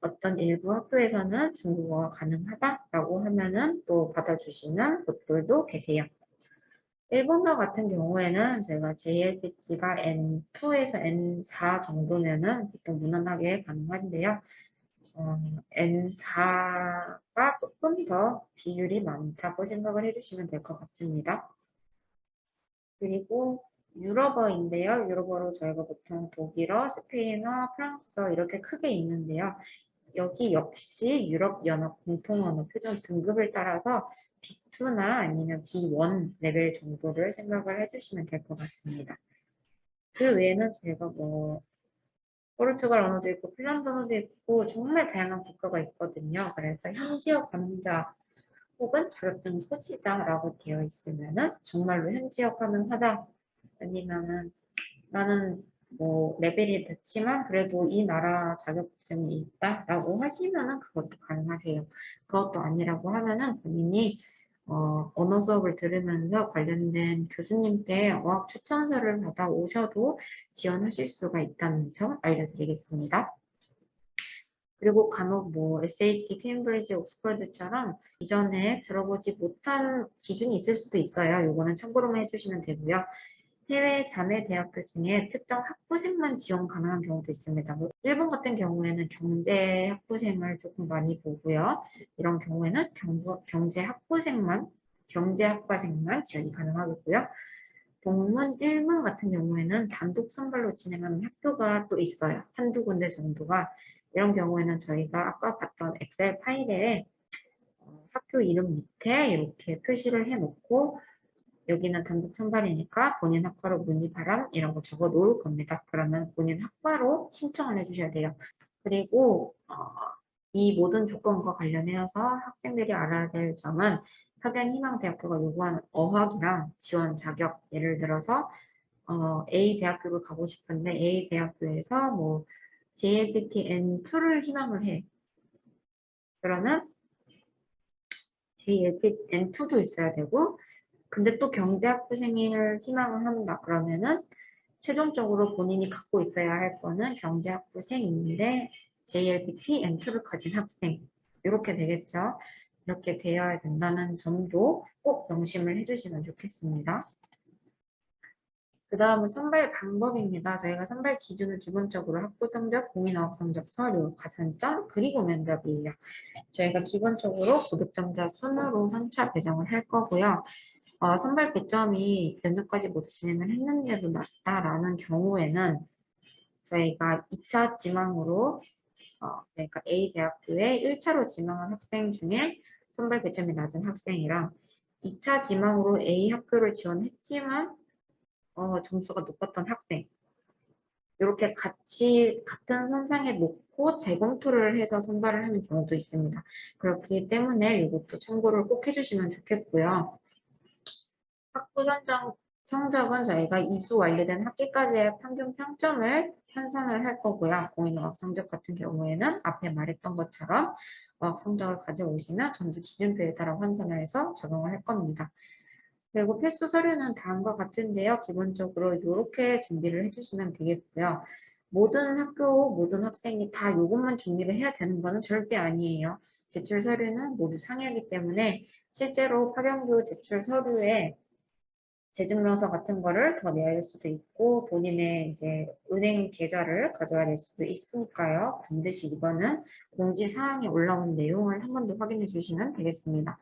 [SPEAKER 1] 어떤 일부 학교에서는 중국어가 가능하다라고 하면은 또 받아주시는 곳들도 계세요. 일본어 같은 경우에는 제가 JLPT가 N2에서 N4 정도면은 보통 무난하게 가능한데요. N4가 조금 더 비율이 많다고 생각을 해주시면 될 것 같습니다. 그리고 유럽어인데요. 유럽어로 저희가 보통 독일어, 스페인어, 프랑스어 이렇게 크게 있는데요. 여기 역시 유럽연합 공통언어 표준 등급을 따라서 B2나 아니면 B1 레벨 정도를 생각을 해주시면 될 것 같습니다. 그 외에는 제가 뭐 포르투갈 언어도 있고 핀란드 언어도 있고 정말 다양한 국가가 있거든요. 그래서 현지어 가능자 혹은 자격증 소지자라고 되어 있으면은 정말로 현지어 가능하다 아니면은 나는 뭐 레벨이 늦지만 그래도 이 나라 자격증이 있다라고 하시면은 그것도 가능하세요. 그것도 아니라고 하면은 본인이 언어 수업을 들으면서 관련된 교수님께 어학 추천서를 받아 오셔도 지원하실 수가 있다는 점 알려드리겠습니다. 그리고 간혹 뭐 SAT, 케임브리지, 옥스퍼드처럼 이전에 들어보지 못한 기준이 있을 수도 있어요. 요거는 참고로만 해주시면 되고요. 해외 자매 대학교 중에 특정 학부생만 지원 가능한 경우도 있습니다. 뭐 일본 같은 경우에는 경제 학부생을 조금 많이 보고요. 이런 경우에는 경제 학부생만, 경제 학과생만 지원이 가능하겠고요. 동문, 일문 같은 경우에는 단독 선발로 진행하는 학교가 또 있어요. 한두 군데 정도가. 이런 경우에는 저희가 아까 봤던 엑셀 파일에 학교 이름 밑에 이렇게 표시를 해놓고 여기는 단독 선발이니까 본인 학과로 문의 바람 이런 거 적어 놓을 겁니다. 그러면 본인 학과로 신청을 해주셔야 돼요. 그리고 이 모든 조건과 관련해서 학생들이 알아야 될 점은 학연희망대학교가 요구하는 어학이랑 지원 자격, 예를 들어서 A 대학교를 가고 싶은데 A 대학교에서 뭐 JLPT N2를 희망을 해. 그러면 JLPT N2도 있어야 되고 근데 또 경제학부생을 희망을 한다. 그러면은 최종적으로 본인이 갖고 있어야 할 거는 경제학부생인데 JLPT N2를 가진 학생 이렇게 되겠죠. 이렇게 되어야 된다는 점도 꼭 명심을 해주시면 좋겠습니다. 그 다음은 선발 방법입니다. 저희가 선발 기준은 기본적으로 학부 성적, 공인어학 성적, 서류, 가산점, 그리고 면접이에요. 저희가 기본적으로 고득점자 순으로 선차 배정을 할 거고요. 선발 배점이 면접까지 못 진행을 했는데도 낮다라는 경우에는 저희가 2차 지망으로 그러니까 A 대학교에 1차로 지망한 학생 중에 선발 배점이 낮은 학생이랑 2차 지망으로 A 학교를 지원했지만 점수가 높았던 학생 이렇게 같이 같은 선상에 놓고 재검토를 해서 선발을 하는 경우도 있습니다. 그렇기 때문에 이것도 참고를 꼭 해주시면 좋겠고요. 학부 성적은 저희가 이수 완료된 학기까지의 평균 평점을 환산을 할 거고요. 공인어학 성적 같은 경우에는 앞에 말했던 것처럼 어학 성적을 가져오시면 점수 기준표에 따라 환산을 해서 적용을 할 겁니다. 그리고 필수 서류는 다음과 같은데요. 기본적으로 이렇게 준비를 해주시면 되겠고요. 모든 학교, 모든 학생이 다 이것만 준비를 해야 되는 거는 절대 아니에요. 제출 서류는 모두 상이하기 때문에 실제로 파견교 제출 서류에 재증명서 같은 거를 더 내야 할 수도 있고 본인의 이제 은행 계좌를 가져야 될 수도 있으니까요. 반드시 이거는 공지사항에 올라온 내용을 한 번 더 확인해 주시면 되겠습니다.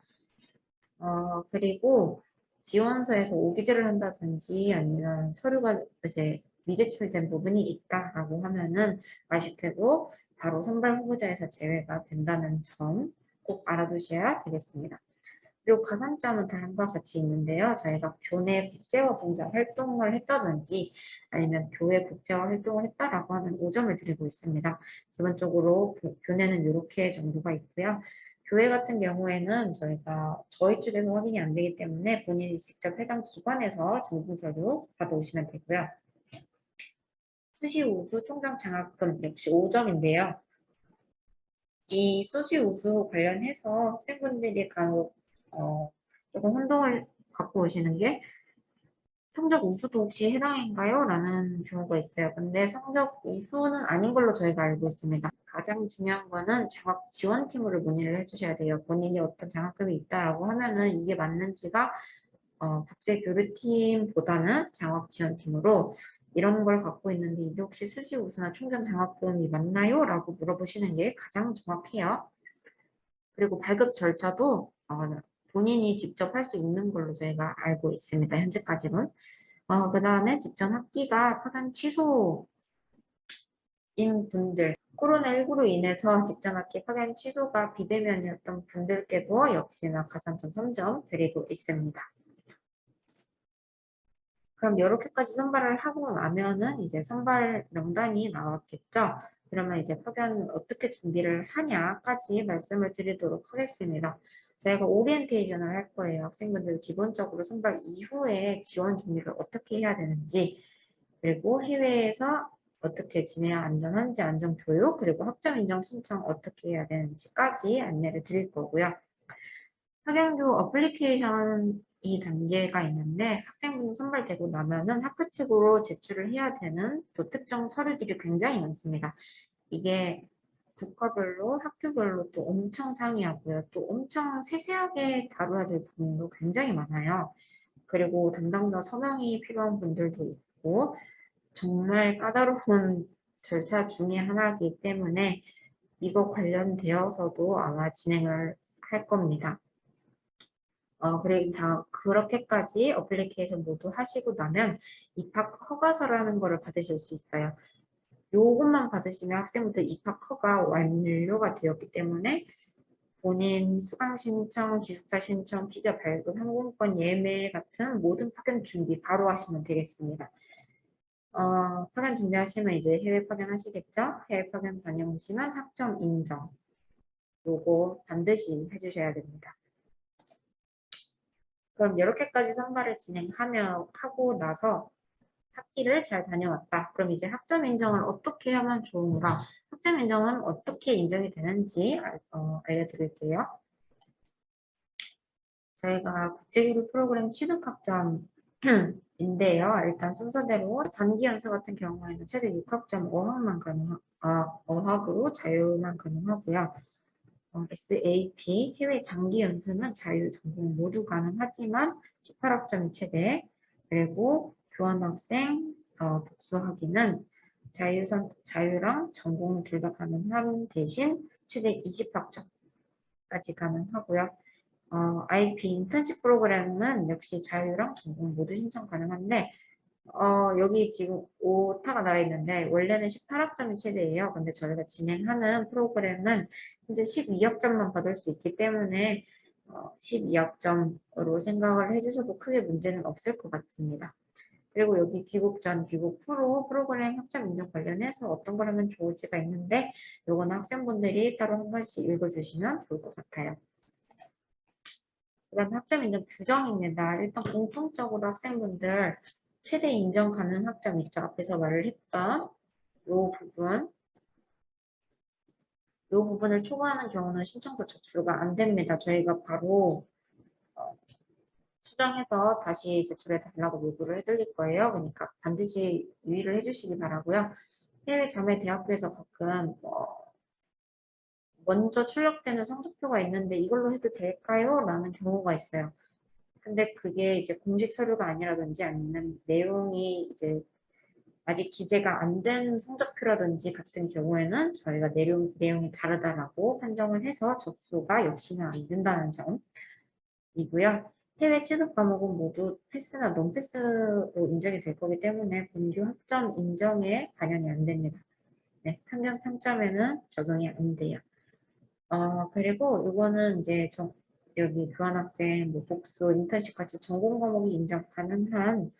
[SPEAKER 1] 그리고 지원서에서 오기재를 한다든지 아니면 서류가 이제 미제출된 부분이 있다라고 하면은 아쉽게도 바로 선발 후보자에서 제외가 된다는 점 꼭 알아두셔야 되겠습니다. 그리고 가산점은 다음과 같이 있는데요. 저희가 교내 국제화 봉사 활동을 했다든지 아니면 교회 국제화 활동을 했다라고 하면 5점을 드리고 있습니다. 기본적으로 교내는 이렇게 정도가 있고요. 교회 같은 경우에는 저희가 저희 쪽에서 확인이 안 되기 때문에 본인이 직접 해당 기관에서 증빙 서류 받아오시면 되고요. 수시 우수 총장 장학금 역시 5점인데요. 이 수시 우수 관련해서 학생분들이 간혹 조금 혼동을 갖고 오시는 게 성적 우수도 혹시 해당인가요? 라는 경우가 있어요. 근데 성적 우수는 아닌 걸로 저희가 알고 있습니다. 가장 중요한 거는 장학 지원팀으로 문의를 해주셔야 돼요. 본인이 어떤 장학금이 있다라고 하면은 이게 맞는지가 국제교류팀보다는 장학지원팀으로 이런 걸 갖고 있는데 이게 혹시 수시 우수나 총장 장학금이 맞나요? 라고 물어보시는 게 가장 정확해요. 그리고 발급 절차도 본인이 직접 할 수 있는 걸로 저희가 알고 있습니다. 현재까지는. 그 다음에 직전 학기가 파견 취소인 분들, 코로나19로 인해서 직전 학기 파견 취소가 비대면이었던 분들께도 역시나 가산점 3점 드리고 있습니다. 그럼 이렇게까지 선발을 하고 나면은 이제 선발 명단이 나왔겠죠? 그러면 이제 파견 어떻게 준비를 하냐까지 말씀을 드리도록 하겠습니다. 저희가 오리엔테이션을 할 거예요. 학생분들 기본적으로 선발 이후에 지원 준비를 어떻게 해야 되는지, 그리고 해외에서 어떻게 지내야 안전한지 안전교육, 그리고 학점 인정 신청 어떻게 해야 되는지까지 안내를 드릴 거고요. 학생부 어플리케이션이 단계가 있는데 학생분이 선발되고 나면은 학교 측으로 제출을 해야 되는 또 특정 서류들이 굉장히 많습니다. 이게 국가별로, 학교별로 또 엄청 상이하고요. 또 엄청 세세하게 다뤄야 될 부분도 굉장히 많아요. 그리고 담당자 서명이 필요한 분들도 있고, 정말 까다로운 절차 중에 하나이기 때문에 이거 관련되어서도 아마 진행을 할 겁니다. 그리고 그렇게까지 어플리케이션 모두 하시고 나면 입학 허가서라는 거를 받으실 수 있어요. 요것만 받으시면 학생분들 입학 허가 완료가 되었기 때문에 본인 수강 신청, 기숙사 신청, 비자 발급, 항공권 예매 같은 모든 파견 준비 바로 하시면 되겠습니다. 파견 준비하시면 이제 해외 파견 하시겠죠? 해외 파견 다녀오시면 학점 인정. 요거 반드시 해주셔야 됩니다. 그럼 이렇게까지 선발을 하고 나서 학기를 잘 다녀왔다. 그럼 이제 학점 인정을 어떻게 하면 좋은가? 학점 인정은 어떻게 인정이 되는지 알려드릴게요. 저희가 국제교류 프로그램 취득학점인데요. 일단 순서대로 단기 연수 같은 경우에는 최대 6학점 어학으로 자유만 가능하고요. SAP 해외 장기 연수는 자유 전공 모두 가능하지만 18학점이 최대. 그리고 교환학생 복수학위는 자유랑 전공 둘 다 가능한 대신 최대 20학점까지 가능하고요. IP 인턴십 프로그램은 역시 자유랑 전공 모두 신청 가능한데 여기 지금 오타가 나와 있는데 원래는 18학점이 최대예요. 근데 저희가 진행하는 프로그램은 현재 12학점만 받을 수 있기 때문에 12학점으로 생각을 해주셔도 크게 문제는 없을 것 같습니다. 그리고 여기 귀국 전, 귀국 후로 프로그램 학점 인정 관련해서 어떤 걸 하면 좋을지가 있는데 요거는 학생분들이 따로 한 번씩 읽어주시면 좋을 것 같아요. 그다음 학점 인정 규정입니다. 일단 공통적으로 학생분들 최대 인정 가능 학점 있죠. 앞에서 말을 했던 이 부분을 초과하는 경우는 신청서 접수가 안 됩니다. 저희가 바로 수정해서 다시 제출해 달라고 요구를 해드릴 거예요. 그러니까 반드시 유의를 해주시기 바라고요. 해외 자매 대학교에서 가끔 먼저 출력되는 성적표가 있는데 이걸로 해도 될까요? 라는 경우가 있어요. 근데 그게 이제 공식 서류가 아니라든지 아니면 내용이 이제 아직 기재가 안 된 성적표라든지 같은 경우에는 저희가 내용이 다르다라고 판정을 해서 접수가 역시나 안 된다는 점이고요. 해외 취득 과목은 모두 패스나 논패스로 인정이 될 거기 때문에 본교 학점 인정에 반영이 안 됩니다. 네, 평균 평점에는 적용이 안 돼요. 그리고 이거는 이제 여기 교환학생, 뭐 복수, 인턴십 같이 전공 과목이 인정 가능한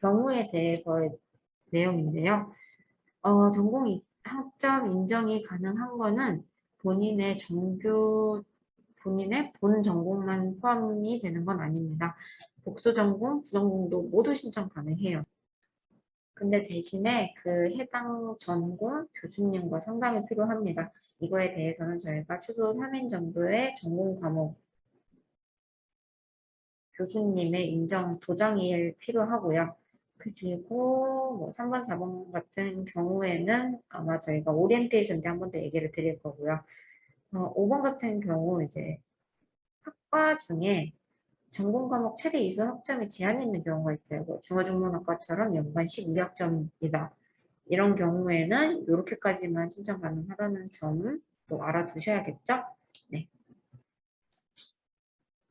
[SPEAKER 1] 경우에 대해서의 내용인데요. 전공 학점 인정이 가능한 거는 본인의 본 전공만 포함이 되는 건 아닙니다. 복수 전공, 부전공도 모두 신청 가능해요. 근데 대신에 그 해당 전공 교수님과 상담이 필요합니다. 이거에 대해서는 저희가 최소 3인 정도의 전공 과목 교수님의 인정 도장이 필요하고요. 그리고 뭐 3번, 4번 같은 경우에는 아마 저희가 오리엔테이션 때 한 번 더 얘기를 드릴 거고요. 5번 같은 경우 이제 학과 중에 전공 과목 최대 이수 학점이 제한이 있는 경우가 있어요. 뭐 중어중문학과처럼 연간 12학점이다. 이런 경우에는 이렇게까지만 신청 가능하다는 점을 또 알아두셔야겠죠? 네.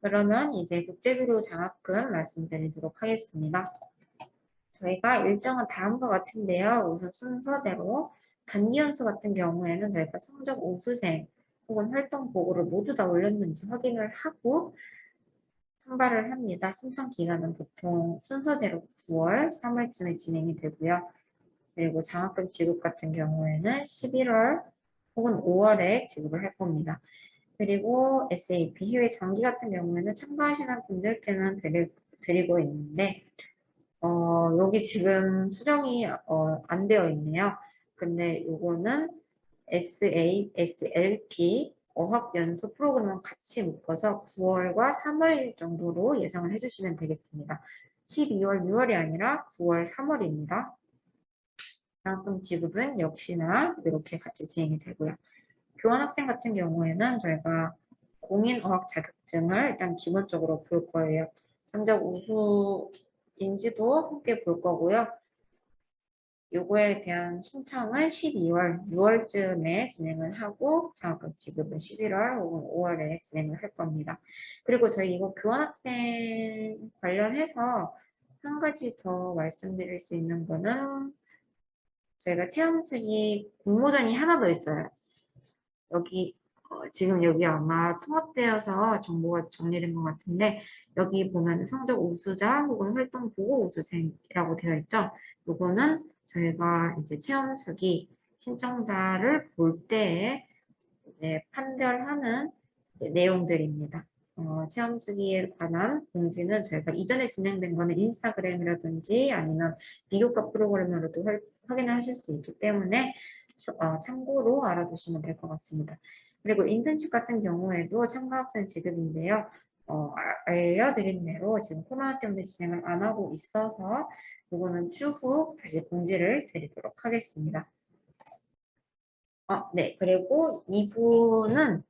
[SPEAKER 1] 그러면 이제 국제교류 장학금 말씀드리도록 하겠습니다. 저희가 일정은 다음과 같은데요. 우선 순서대로 단기연수 같은 경우에는 저희가 성적 우수생 혹은 활동 보고를 모두 다 올렸는지 확인을 하고 선발을 합니다. 신청 기간은 보통 순서대로 9월, 3월쯤에 진행이 되고요. 그리고 장학금 지급 같은 경우에는 11월 혹은 5월에 지급을 할 겁니다. 그리고 SAP 해외 장기 같은 경우에는 참가하시는 분들께는 드리고 있는데 여기 지금 수정이 안 되어 있네요. 근데 요거는 SLP 어학연수 프로그램을 같이 묶어서 9월과 3월 정도로 예상을 해주시면 되겠습니다. 12월, 6월이 아니라 9월, 3월입니다. 장학금 지급은 역시나 이렇게 같이 진행이 되고요. 교환학생 같은 경우에는 저희가 공인어학 자격증을 일단 기본적으로 볼 거예요. 성적 우수인지도 함께 볼 거고요. 요거에 대한 신청을 12월, 6월쯤에 진행을 하고 장학금 지급은 11월 혹은 5월에 진행을 할 겁니다. 그리고 저희 이거 교환학생 관련해서 한 가지 더 말씀드릴 수 있는 거는 저희가 체험생이 공모전이 하나 더 있어요. 여기 지금 여기 아마 통합되어서 정보가 정리된 것 같은데 여기 보면 성적 우수자 혹은 활동 보고 우수생이라고 되어 있죠. 요거는 저희가 이제 체험수기 신청자를 볼 때에 이제 판별하는 이제 내용들입니다. 체험수기에 관한 공지는 저희가 이전에 진행된 거는 인스타그램이라든지 아니면 비교과 프로그램으로도 확인을 하실 수 있기 때문에 참고로 알아두시면 될 것 같습니다. 그리고 인턴십 같은 경우에도 참가학생 지급인데요. 알려드린 대로 지금 코로나 때문에 진행을 안 하고 있어서 이거는 추후 다시 공지를 드리도록 하겠습니다. 네. 그리고 2부는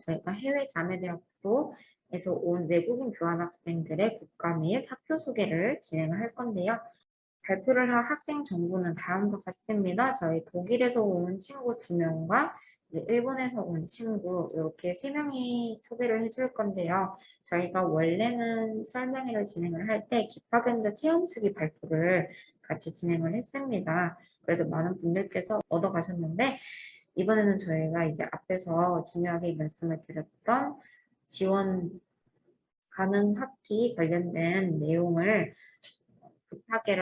[SPEAKER 1] 저희가 해외 자매대학교에서 온 외국인 교환학생들의 국가 및 학교 소개를 진행을 할 건데요. 발표를 할 학생 정보는 다음과 같습니다. 저희 독일에서 온 친구 2명과 일본에서 온 친구 이렇게 3명이 소개를 해줄 건데요. 저희가 원래는 설명회를 진행을 할 때 기파견자 체험수기 발표를 같이 진행을 했습니다. 그래서 많은 분들께서 얻어가셨는데 이번에는 저희가 이제 앞에서 중요하게 말씀을 드렸던 지원 가능 학기 관련된 내용을 급하게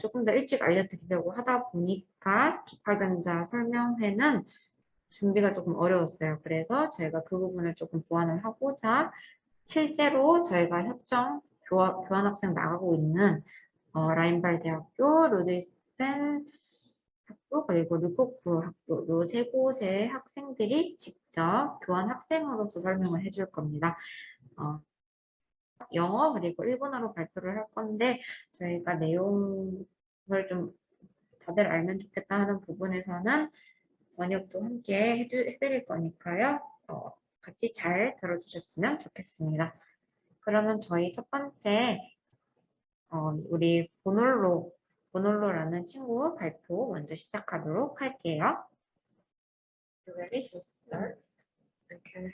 [SPEAKER 1] 조금 더 일찍 알려드리려고 하다 보니까 기파견자 설명회는 준비가 조금 어려웠어요. 그래서 저희가 그 부분을 조금 보완을 하고자 실제로 저희가 교환학생 나가고 있는 라인발 대학교, 루드위스펜 학교, 그리고 르코프 학교 요 세 곳의 학생들이 직접 교환 학생으로서 설명을 해줄 겁니다. 영어 그리고 일본어로 발표를 할 건데 저희가 내용을 좀 다들 알면 좋겠다 하는 부분에서는 번역도 함께 해드릴 거니까요. 같이 잘 들어주셨으면 좋겠습니다. 그러면 저희 첫 번째 우리 보놀로라는 친구 발표 먼저 시작하도록 할게요. You ready to start?
[SPEAKER 2] Okay.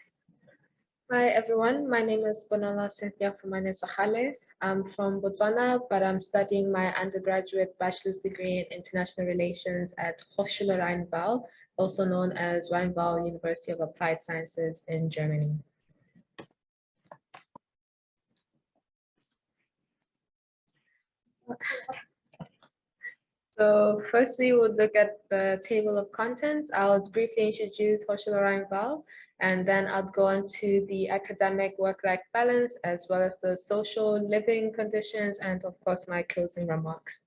[SPEAKER 2] Hi everyone, my name is Bonola Cynthia Fumane Sahale. I'm from Botswana, but I'm studying my undergraduate bachelor's degree in international relations at Hochschule Rheinbau, also known as Rheinbau University of Applied Sciences in Germany. So firstly, we'll look at the table of contents. I'll briefly introduce Hochschule Rheinbau, and then I'll go on to the academic work-life balance, as well as the social living conditions, and of course, my closing remarks.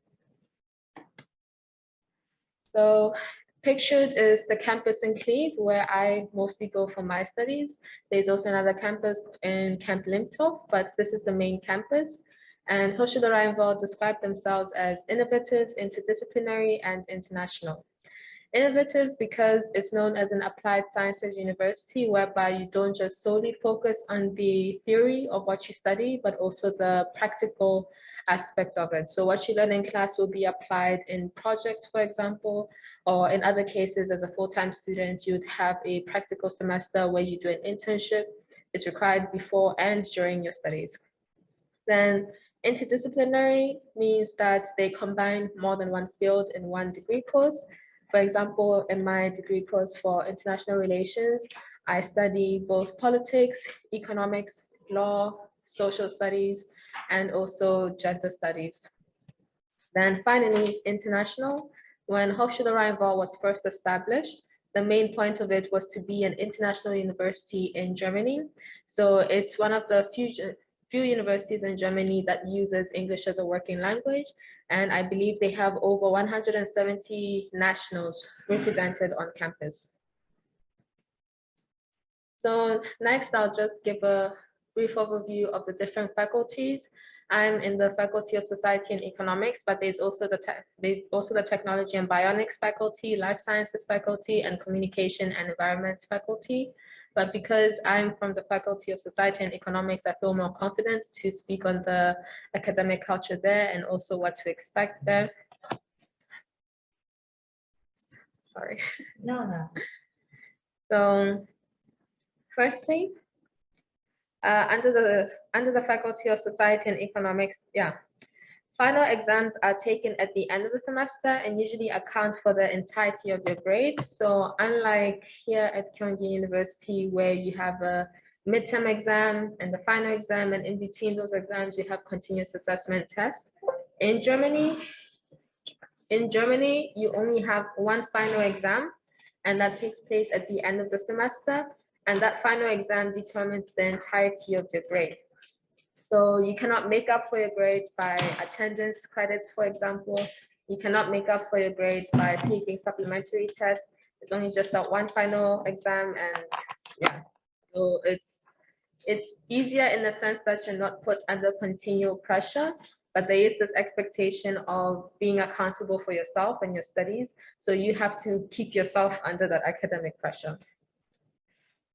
[SPEAKER 2] So pictured is the campus in Cleve, where I mostly go for my studies. There's also another campus in Camp Limtoff, but this is the main campus. And Hochschule Rheinbau describe themselves as innovative, interdisciplinary, and international. Innovative because it's known as an applied sciences university, whereby you don't just solely focus on the theory of what you study, but also the practical aspect of it. So what you learn in class will be applied in projects, for example, or in other cases, as a full-time student, you'd have a practical semester where you do an internship. It's required before and during your studies. Then interdisciplinary means that they combine more than one field in one degree course. For example, in my degree course for international relations, I study both politics, economics, law, social studies, and also gender studies. Then finally, international. When Hochschule Rheinbau was first established, the main point of it was to be an international university in Germany. So it's one of the few universities in Germany that uses English as a working language. And I believe they have over 170 nationals represented on campus. So next, I'll just give a brief overview of the different faculties. I'm in the Faculty of Society and Economics, but there's also the Technology and Bionics faculty, Life Sciences faculty, and Communication and Environment faculty. But because I'm from the Faculty of Society and Economics, I feel more confident to speak on the academic culture there and also what to expect there. Sorry.
[SPEAKER 1] No.
[SPEAKER 2] So firstly, under the Faculty of Society and Economics, final exams are taken at the end of the semester and usually account for the entirety of your grade. So unlike here at Kyonggi University, where you have a midterm exam and the final exam, and in between those exams, you have continuous assessment tests. In Germany, you only have one final exam, and that takes place at the end of the semester. And that final exam determines the entirety of your grade. So you cannot make up for your grades by attendance credits, for example. You cannot make up for your grades by taking supplementary tests. It's only just that one final exam, and so it's easier in the sense that you're not put under continual pressure, but there is this expectation of being accountable for yourself and your studies. So you have to keep yourself under that academic pressure.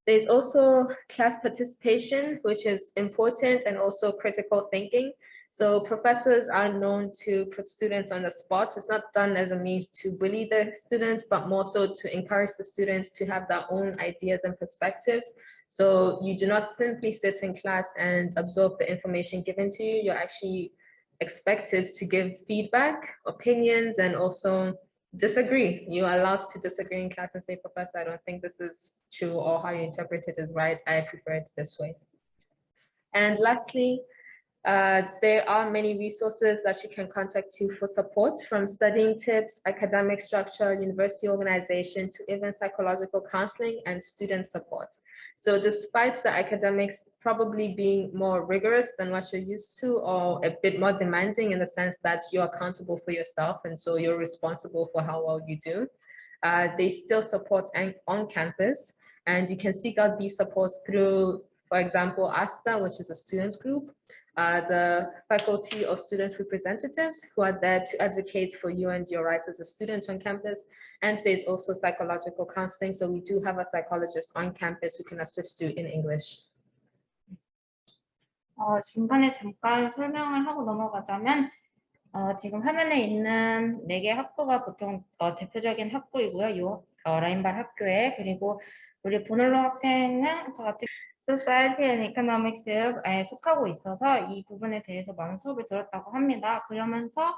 [SPEAKER 2] There's also class participation, which is important, and also critical thinking. So professors are known to put students on the spot. It's not done as a means to bully the students, but more so to encourage the students to have their own ideas and perspectives. So you do not simply sit in class and absorb the information given to you. You're actually expected to give feedback, opinions, and also disagree. You are allowed to disagree in class and say, Professor, I don't think this is true, or how you interpret it is right. I prefer it this way. And lastly, there are many resources that you can contact you for support, from studying tips, academic structure, university organization, to even psychological counseling and student support. So despite the academics probably being more rigorous than what you're used to, or a bit more demanding in the sense that you're accountable for yourself and so you're responsible for how well you do, they still support on campus, and you can seek out these supports through, for example, ASTA, which is a student group, the Faculty of Student Representatives, who are there to advocate for you and your rights as a student on campus. And there's also psychological counseling. So we do have a psychologist on campus who can assist you in English.
[SPEAKER 1] 중간에 잠깐 설명을 하고 넘어가자면, 지금 화면에 있는 4개 학부가 보통 대표적인 학부이고요. 라인발 학교에. 그리고 우리 보놀로 학생은 아까 같이 Society and Economics에 속하고 있어서 이 부분에 대해서 많은 수업을 들었다고 합니다. 그러면서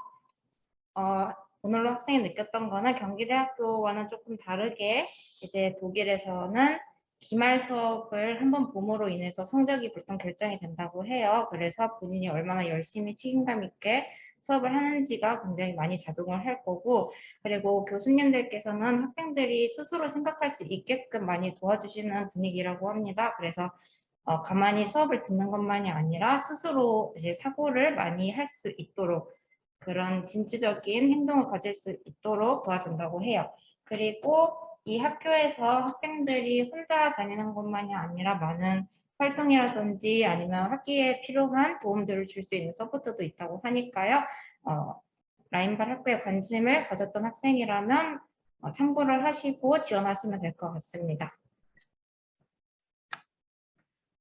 [SPEAKER 1] 보놀로 학생이 느꼈던 거는 경기대학교와는 조금 다르게 이제 독일에서는 기말 수업을 한번 봄으로 인해서 성적이 보통 결정이 된다고 해요. 그래서 본인이 얼마나 열심히 책임감 있게 수업을 하는지가 굉장히 많이 작용을 할 거고, 그리고 교수님들께서는 학생들이 스스로 생각할 수 있게끔 많이 도와주시는 분위기라고 합니다. 그래서 가만히 수업을 듣는 것만이 아니라 스스로 이제 사고를 많이 할 수 있도록, 그런 진취적인 행동을 가질 수 있도록 도와준다고 해요. 그리고 이 학교에서 학생들이 혼자 다니는 것만이 아니라 많은 활동이라든지 아니면 학기에 필요한 도움들을 줄 수 있는 서포트도 있다고 하니까요. 라인발 학교에 관심을 가졌던 학생이라면 참고를 하시고 지원하시면 될 것 같습니다.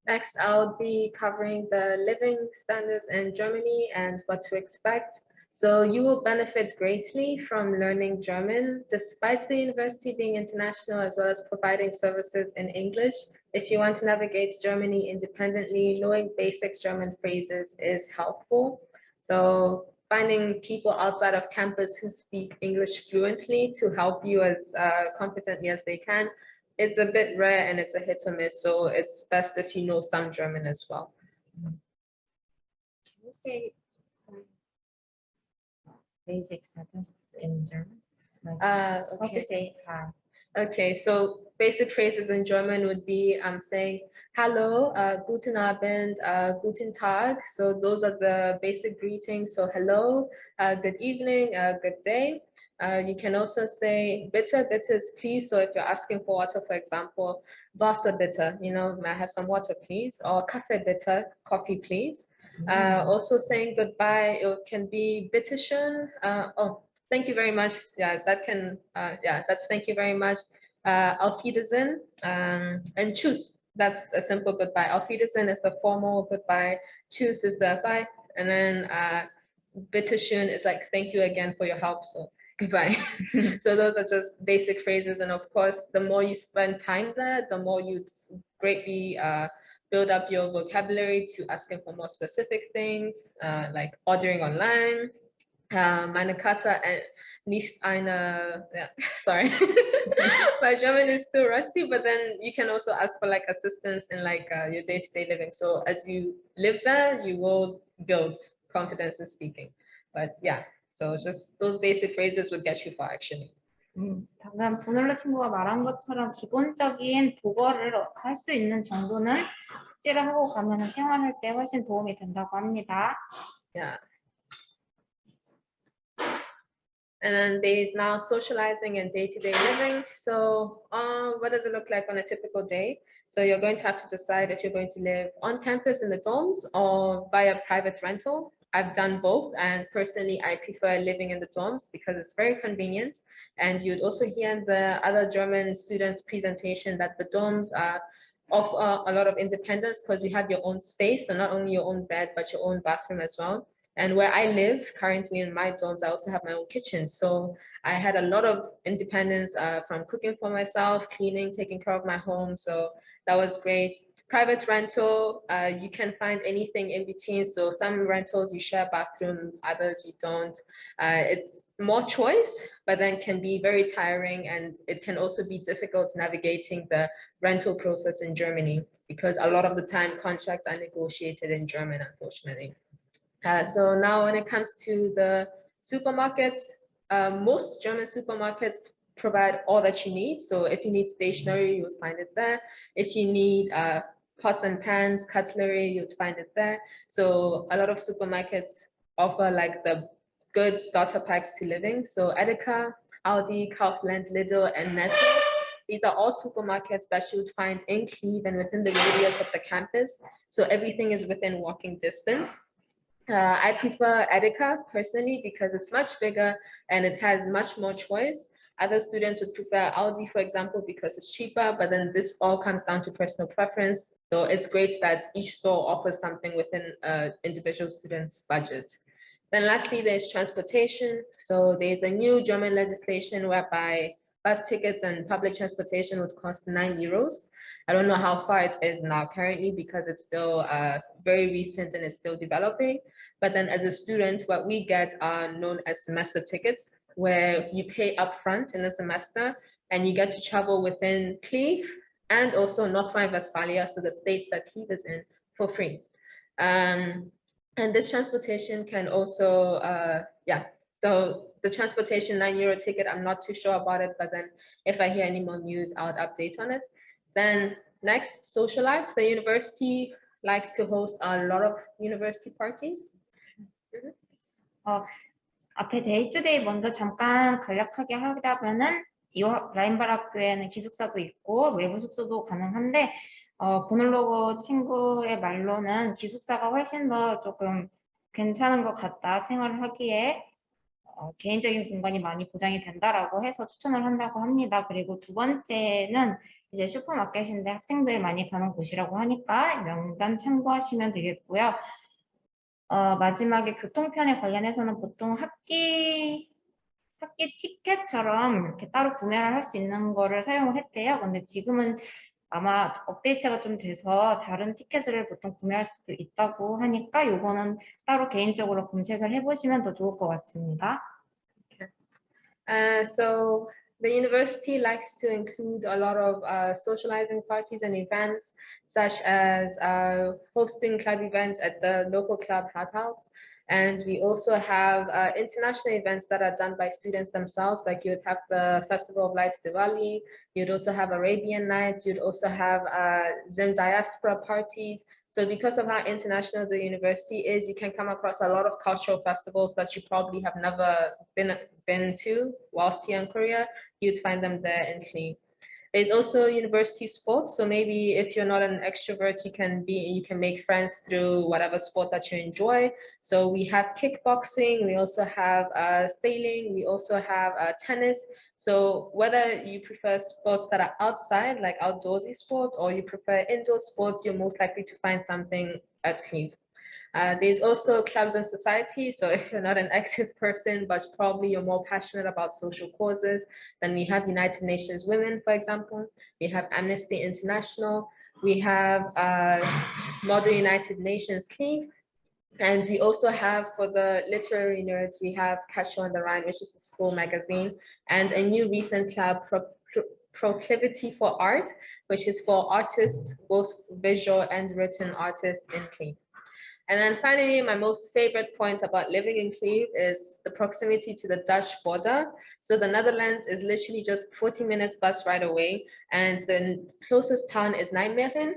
[SPEAKER 2] Next, I'll be covering the living standards in Germany and what to expect. So you will benefit greatly from learning German, despite the university being international, as well as providing services in English. If you want to navigate Germany independently, knowing basic German phrases is helpful. So finding people outside of campus who speak English fluently to help you as competently as they can, it's a bit rare and it's a hit or miss. So it's best if you know some German as well.
[SPEAKER 1] Can you say some basic sentence in German? Like, how to say hi?
[SPEAKER 2] Okay, so basic phrases in German would be saying hello, guten Abend, guten Tag. So those are the basic greetings. So hello, good evening, good day. You can also say bitte, bitte is please. So if you're asking for water, for example, Wasser bitte, may I have some water, please? Or Kaffee bitte, coffee, please. Also saying goodbye, it can be bitteschön. Oh, thank you very much. Yeah, that can, that's thank you very much. Auf Wiedersehen, and tschüss. That's a simple goodbye. Auf Wiedersehen is the formal goodbye. Tschüss is the bye. And then bitteschön is like, thank you again for your help. So goodbye. So those are just basic phrases. And of course, the more you spend time there, the more you greatly build up your vocabulary to asking for more specific things, like ordering online. Meine Karte nicht eine, yeah, sorry. My German is still rusty, but then you can also ask for like assistance in like your day-to-day living. So as you live there, you will build confidence in speaking. But yeah, so just those basic phrases would get you far actually.
[SPEAKER 1] 방금 보놀로 친구가 말한 것처럼 기본적인 독어를 할 수 있는 정도는 숙지를 하고 가면 생활할 때 훨씬 도움이 된다고 합니다.
[SPEAKER 2] Yeah. And then there's now socializing and day-to-day living. So what does it look like on a typical day? So you're going to have to decide if you're going to live on campus in the dorms or via private rental. I've done both, and personally, I prefer living in the dorms because it's very convenient. And you'd also hear in the other German students' presentation that the dorms offer a lot of independence because you have your own space, so not only your own bed, but your own bathroom as well. And where I live currently in my dorms, I also have my own kitchen. So I had a lot of independence from cooking for myself, cleaning, taking care of my home. So that was great. Private rental, you can find anything in between. So some rentals you share bathroom, others you don't. It's more choice, but then can be very tiring, and it can also be difficult navigating the rental process in Germany because a lot of the time contracts are negotiated in German, unfortunately. So now when it comes to the supermarkets, most German supermarkets provide all that you need. So if you need stationery, you'll find it there. If you need pots and pans, cutlery, you'll find it there. So a lot of supermarkets offer like the good starter packs to living. So Edeka, Aldi, Kaufland, Lidl, and Netto. These are all supermarkets that you would find in Kyiv and within the radius of the campus. So everything is within walking distance. I prefer Edeka personally because it's much bigger and it has much more choice. Other students would prefer Aldi, for example, because it's cheaper, but then this all comes down to personal preference. So it's great that each store offers something within individual student's budget. Then lastly, there's transportation. So there's a new German legislation whereby bus tickets and public transportation would cost 9 euros. I don't know how far it is now currently because it's still very recent and it's still developing. But then as a student, what we get are known as semester tickets, where you pay upfront in the semester and you get to travel within Kyiv and also North Rhine-Westphalia, so the states that Kyiv is in, for free. And this transportation can also, so the transportation 9 euro ticket, I'm not too sure about it, but then if I hear any more news, I would update on it. Then next, social life. The university likes to host a lot of university parties.
[SPEAKER 1] 앞에 데이투데이 먼저 잠깐 간략하게 하자면은 이 라인발 학교에는 기숙사도 있고 외부 숙소도 가능한데 보놀로그 친구의 말로는 기숙사가 훨씬 더 조금 괜찮은 것 같다. 생활을 하기에 개인적인 공간이 많이 보장이 된다라고 해서 추천을 한다고 합니다. 그리고 두 번째는 이제 슈퍼마켓인데 학생들 많이 가는 곳이라고 하니까 명단 참고하시면 되겠고요. 마지막에 교통편에 관련해서는 보통 학기 티켓처럼 이렇게 따로 구매를 할 수 있는 거를 사용을 했대요. 근데 지금은 아마 업데이트가 좀 돼서 다른 티켓을 보통 구매할 수도 있다고 하니까 요거는 따로 개인적으로 검색을 해보시면 더 좋을 것 같습니다.
[SPEAKER 2] So the university likes to include a lot of socializing parties and events, such as hosting club events at the local club Rathaus. And we also have international events that are done by students themselves, like you'd have the Festival of Lights Diwali, you'd also have Arabian Nights, you'd also have Zim diaspora parties. So because of how international the university is, you can come across a lot of cultural festivals that you probably have never been to whilst here in Korea. You'd find them there in Kyiv. There's also university sports. So maybe if you're not an extrovert, you can make friends through whatever sport that you enjoy. So we have kickboxing, we also have sailing, we also have tennis. So whether you prefer sports that are outside, like outdoorsy sports, or you prefer indoor sports, you're most likely to find something at Cleve. There's also clubs and societies. So if you're not an active person, but probably you're more passionate about social causes, then we have United Nations Women, for example. We have Amnesty International. We have Model United Nations Cleve. And we also have, for the literary nerds, we have Cashew on the Rhine, which is a school magazine, and a new recent club, Proclivity for Art, which is for artists, both visual and written artists in Cleve. And then finally, my most favorite point about living in Cleve is the proximity to the Dutch border. So the Netherlands is literally just 40 minutes bus ride away, and the closest town is Nijmegen.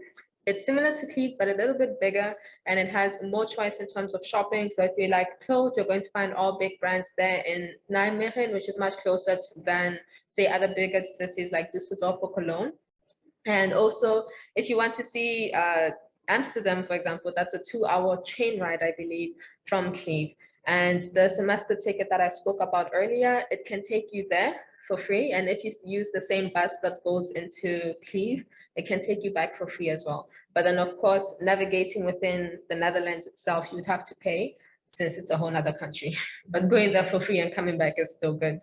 [SPEAKER 2] It's similar to Cleve, but a little bit bigger, and it has more choice in terms of shopping. So if you like clothes, you're going to find all big brands there in Nijmegen, which is much closer than, say, other bigger cities like Düsseldorf or Cologne. And also, if you want to see Amsterdam, for example, that's a 2-hour train ride, I believe, from Cleve. And the semester ticket that I spoke about earlier, it can take you there for free. And if you use the same bus that goes into Cleve, it can take you back for free as well. But then, of course, navigating within the Netherlands itself, you would have to pay since it's a whole other country. But going there for free and coming back is still good.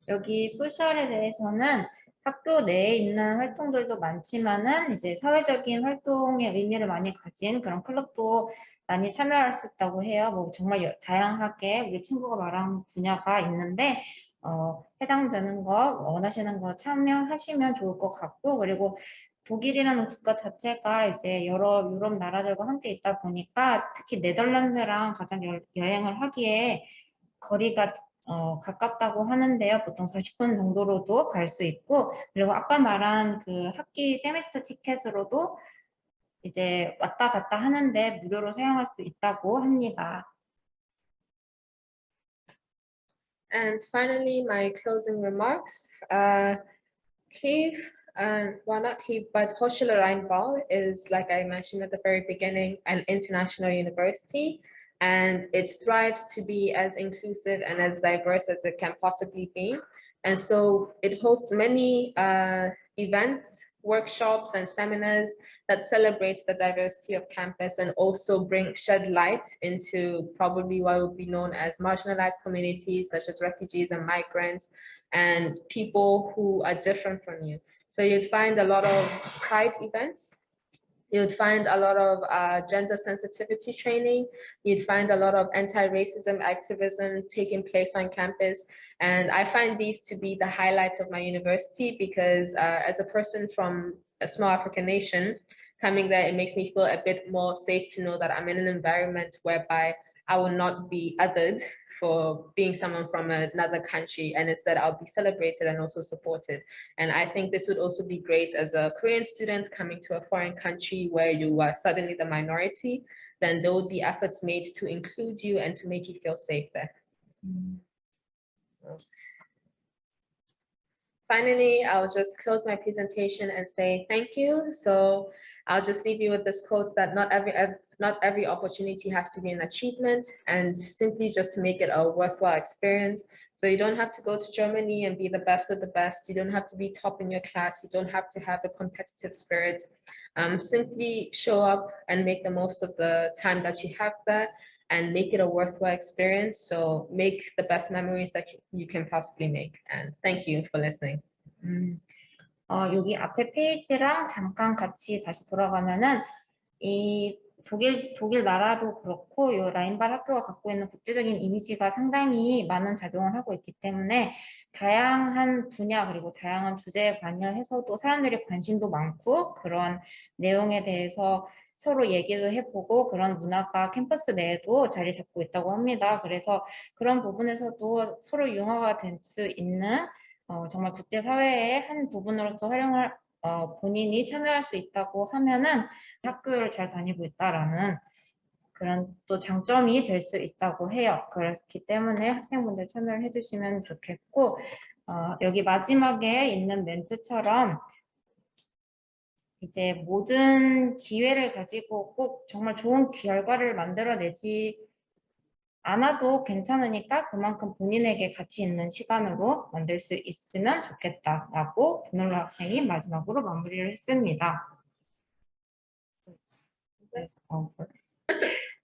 [SPEAKER 1] 여기 소셜에 대해서는 학교 내에 있는 활동들도 많지만은 이제 사회적인 활동의 의미를 많이 가진 그런 클럽도 많이 참여할 수 있다고 해요. 뭐 정말 다양하게 우리 친구가 말한 분야가 있는데 해당되는 거 원하시는 거 참여하시면 좋을 것 같고, 그리고 독일이라는 국가 자체가 이제 여러 유럽 나라들과 함께 있다 보니까 특히 네덜란드랑 가장 여행을 하기에 거리가 가깝다고 하는데요. 보통 40분 정도로도 갈 수 있고, 그리고 아까 말한 그 학기 세미스터 티켓으로도 이제 왔다 갔다 하는데 무료로 사용할 수 있다고 합니다.
[SPEAKER 2] And finally, my closing remarks. Cleve, well, not Cleve, but Hochschule Rheinbau is, like I mentioned at the very beginning, an international university. And it thrives to be as inclusive and as diverse as it can possibly be. And so it hosts many events, workshops, and seminars that celebrate the diversity of campus and also shed light into probably what would be known as marginalized communities, such as refugees and migrants, and people who are different from you. So you'd find a lot of pride events. You'd find a lot of gender sensitivity training. You'd find a lot of anti-racism activism taking place on campus. And I find these to be the highlight of my university because as a person from a small African nation, coming there, it makes me feel a bit more safe to know that I'm in an environment whereby I will not be othered for being someone from another country, and instead I'll be celebrated and also supported. And I think this would also be great as a Korean student coming to a foreign country where you are suddenly the minority, then there would be efforts made to include you and to make you feel safe there. Finally, I'll just close my presentation and say thank you. So I'll just leave you with this quote that not every opportunity has to be an achievement, and simply just to make it a worthwhile experience. So you don't have to go to Germany and be the best of the best. You don't have to be top in your class. You don't have to have a competitive spirit. Simply show up and make the most of the time that you have there and make it a worthwhile experience. So make the best memories that you can possibly make. And thank you for listening.
[SPEAKER 1] 여기 앞에 페이지랑 잠깐 같이 다시 돌아가면은 이 독일 나라도 그렇고 이 라인발 학교가 갖고 있는 국제적인 이미지가 상당히 많은 작용을 하고 있기 때문에 다양한 분야 그리고 다양한 주제에 관여해서도 사람들이 관심도 많고 그런 내용에 대해서 서로 얘기도 해보고 그런 문화가 캠퍼스 내에도 자리 잡고 있다고 합니다. 그래서 그런 부분에서도 서로 융화가 될 수 있는 정말 국제사회의 한 부분으로서 활용을 본인이 참여할 수 있다고 하면은 학교를 잘 다니고 있다라는 그런 또 장점이 될 수 있다고 해요. 그렇기 때문에 학생분들 참여를 해주시면 좋겠고 여기 마지막에 있는 멘트처럼 이제 모든 기회를 가지고 꼭 정말 좋은 결과를 만들어내지 않아도 괜찮으니까 그만큼 본인에게 가치 있는 시간으로 만들 수 있으면 좋겠다라고 보놀로 학생이 마지막으로 마무리를 했습니다.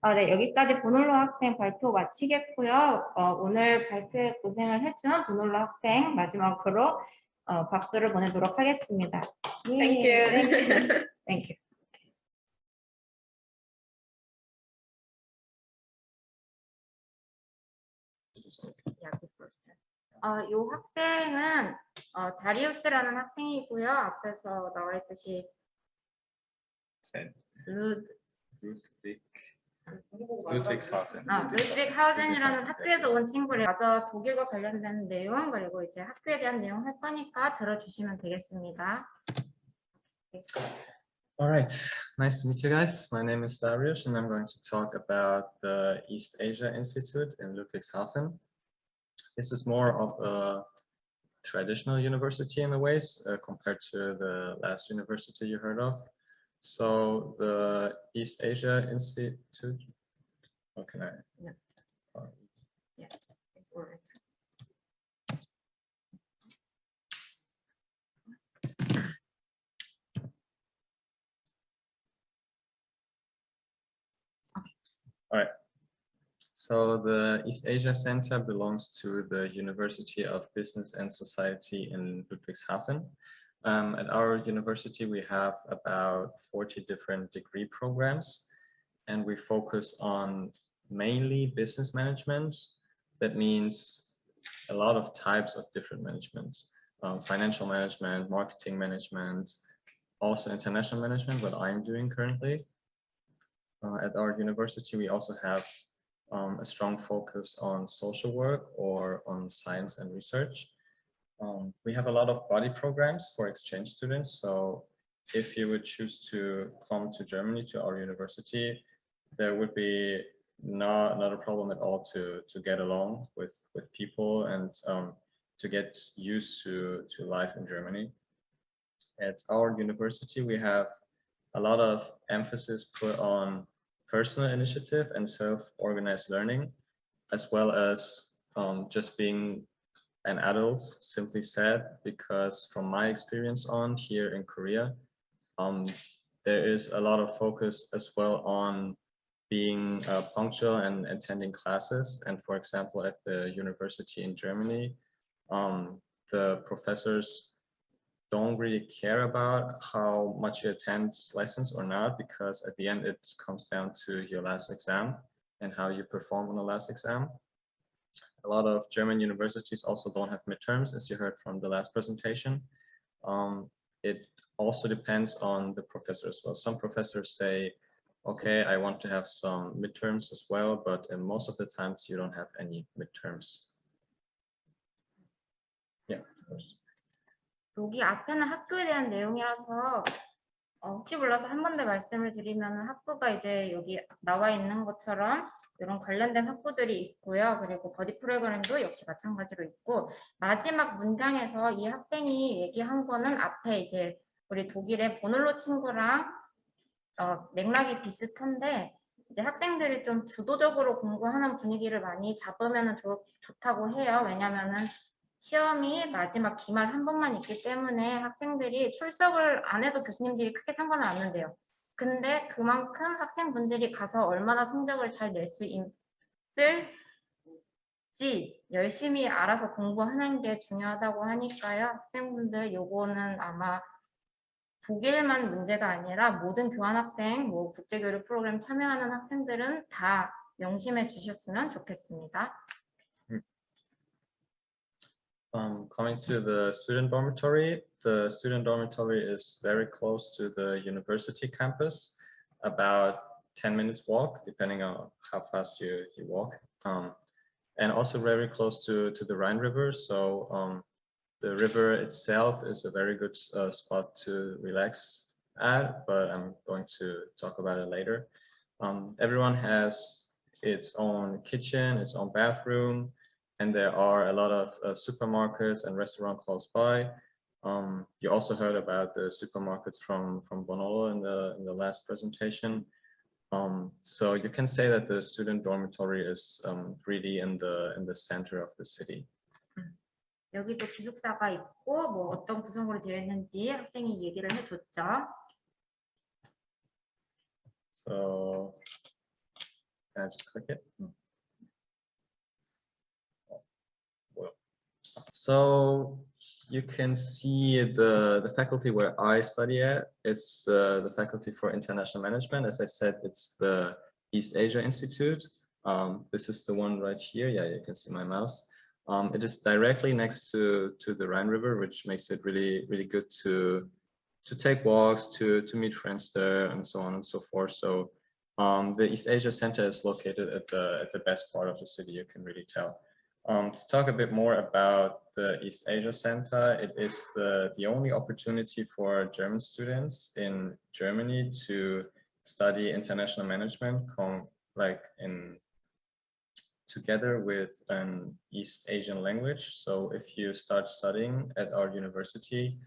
[SPEAKER 1] 네, 여기까지 보놀로 학생 발표 마치겠고요. 오늘 발표에 고생을 해준 보놀로 학생 마지막으로 박수를 보내도록 하겠습니다.
[SPEAKER 2] Thank you.
[SPEAKER 1] Thank you. 이 학생은 다리우스라는 학생이고요. 앞에서 나와 있듯이 루드빅하우젠이라는 학교에서 온 친구를 맞아 독일과 관련된 내용 그리고 이제 학교에 대한 내용 할 거니까 들어주시면 되겠습니다.
[SPEAKER 3] All right, nice to meet you guys. My name is Darius and I'm going to talk about the East Asia Institute in Ludwigshafen. This is more of a traditional university in a ways compared to the last university you heard of. So the East Asia Institute, what can I?
[SPEAKER 1] Yeah. Yeah.
[SPEAKER 3] All right. So the East Asia Center belongs to the University of Business and Society in Ludwigshafen. At our university, we have about 40 different degree programs, and we focus on mainly business management. That means a lot of types of different management, financial management, marketing management, also international management, what I'm doing currently. At our university, we also have a strong focus on social work or on science and research. We have a lot of body programs for exchange students. So if you would choose to come to Germany to our university, there would be not a problem at all to get along with people and to get used to life in Germany. At our university, we have a lot of emphasis put on personal initiative and self-organized learning, as well as just being an adult, simply said, because from my experience on here in Korea, there is a lot of focus as well on being punctual and attending classes. And for example, at the university in Germany, the professors don't really care about how much you attend lessons or not, because at the end it comes down to your last exam and how you perform on the last exam. A lot of German universities also don't have midterms, as you heard from the last presentation. It also depends on the professor as well. Some professors say, okay, I want to have some midterms as well, but in most of the times you don't have any midterms. Yeah, of course.
[SPEAKER 1] 여기 앞에는 학교에 대한 내용이라서 혹시 몰라서 한 번 더 말씀을 드리면 학부가 이제 여기 나와 있는 것처럼 이런 관련된 학부들이 있고요. 그리고 버디 프로그램도 역시 마찬가지로 있고 마지막 문장에서 이 학생이 얘기한 거는 앞에 이제 우리 독일의 보놀로 친구랑 맥락이 비슷한데 이제 학생들이 좀 주도적으로 공부하는 분위기를 많이 잡으면 좋다고 해요. 왜냐면은 시험이 마지막 기말 한 번만 있기 때문에 학생들이 출석을 안 해도 교수님들이 크게 상관은 안 한대요. 근데 그만큼 학생분들이 가서 얼마나 성적을 잘 낼 수 있을지 열심히 알아서 공부하는 게 중요하다고 하니까요. 학생분들 요거는 아마 독일만 문제가 아니라 모든 교환학생, 뭐 국제교류 프로그램 참여하는 학생들은 다 명심해 주셨으면 좋겠습니다.
[SPEAKER 3] Coming to the student dormitory is very close to the university campus, about 10 minutes walk, depending on how fast you walk, and also very close to the Rhine River. So the river itself is a very good spot to relax at, but I'm going to talk about it later. Everyone has its own kitchen, its own bathroom. and there are a lot of supermarkets and restaurants close by. You also heard about the supermarkets from Bonolo in the last presentation. So you can say that the student dormitory is really in the center of the city.
[SPEAKER 1] 여기도 기숙사가 있고 뭐 어떤 구성으로 되어 있는지 학생이 얘기를 해줬죠.
[SPEAKER 3] So can I just click it? So you can see the faculty where I study at. It's the Faculty for International Management. As I said, it's the East Asia Institute. This is the one right here. Yeah, you can see my mouse. It is directly next to the Rhine River, which makes it really good to take walks, to meet friends there, and so on and so forth. So the East Asia Center is located at the best part of the city, you can really tell. To talk a bit more about the East Asia Center, it is the only opportunity for German students in Germany to study international management, together with an East Asian language. So if you start studying at our university,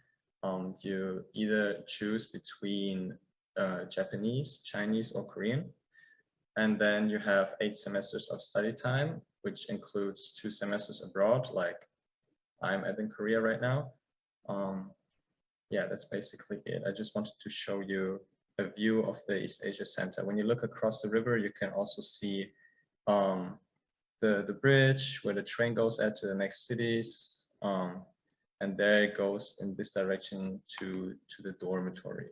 [SPEAKER 3] you either choose between Japanese, Chinese, or Korean. And then you have 8 semesters of study time, which includes 2 semesters abroad, like I'm at in Korea right now. Yeah, that's basically it. I just wanted to show you a view of the East Asia Center. When you look across the river, you can also see the bridge where the train goes to the next cities. And there it goes in this direction to the dormitory.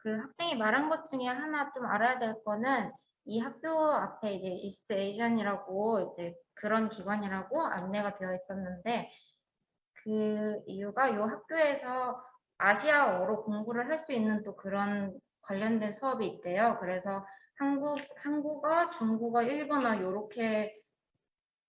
[SPEAKER 1] 그 학생이 말한 것 중에 하나 좀 알아야 될 거는 이 학교 앞에 이제 이스트 에이전이라고 이제 그런 기관이라고 안내가 되어 있었는데 그 이유가 이 학교에서 아시아어로 공부를 할 수 있는 또 그런 관련된 수업이 있대요. 그래서 한국어, 중국어, 일본어 이렇게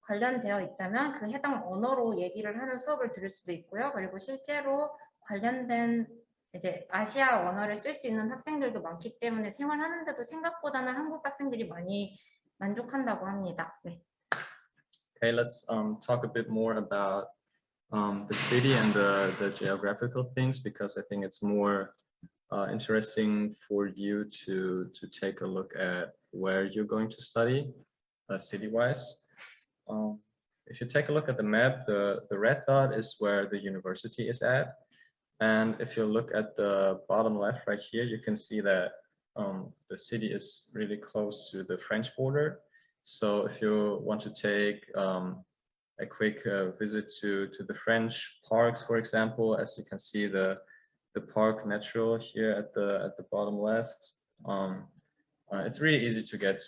[SPEAKER 1] 관련되어 있다면 그 해당 언어로 얘기를 하는 수업을 들을 수도 있고요. 그리고 실제로 관련된 이제 아시아 언어를 쓸 수 있는 학생들도 많기 때문에 생활하는데도 생각보다는 한국 학생들이 많이 만족한다고 합니다. 네.
[SPEAKER 3] Okay, let's talk a bit more about the city and the geographical things, because I think it's more interesting for you to take a look at where you're going to study city-wise. If you take a look at the map, the red dot is where the university is at. And if you look at the bottom left right here, you can see that the city is really close to the French border. So if you want to take a quick visit to the French parks, for example, as you can see the Parc Natural here at the bottom left, it's really easy to get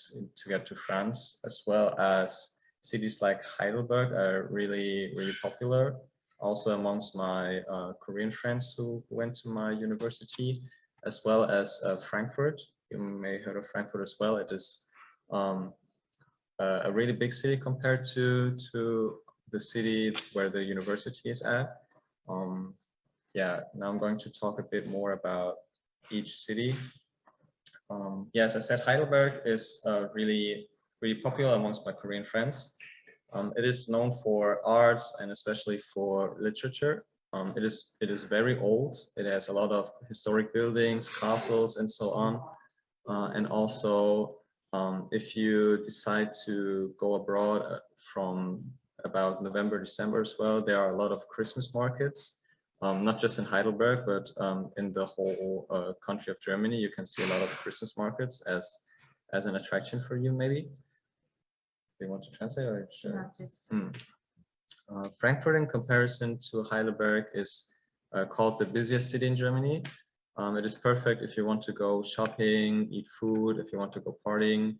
[SPEAKER 3] to France, as well as cities like Heidelberg are really popular. Also amongst my Korean friends who went to my university, as well as Frankfurt. You may have heard of Frankfurt as well. It is a really big city compared to the city where the university is at. Yeah, now I'm going to talk a bit more about each city. As I said, Heidelberg is really popular amongst my Korean friends. It is known for arts and especially for literature. It is very old. It has a lot of historic buildings, castles, and so on. And also, if you decide to go abroad from about November, December as well, there are a lot of Christmas markets, not just in Heidelberg, but in the whole country of Germany. You can see a lot of Christmas markets as an attraction for you, maybe. Do you want to translate or sure? Frankfurt, in comparison to Heidelberg, is called the busiest city in Germany. It is perfect if you want to go shopping, eat food, if you want to go partying.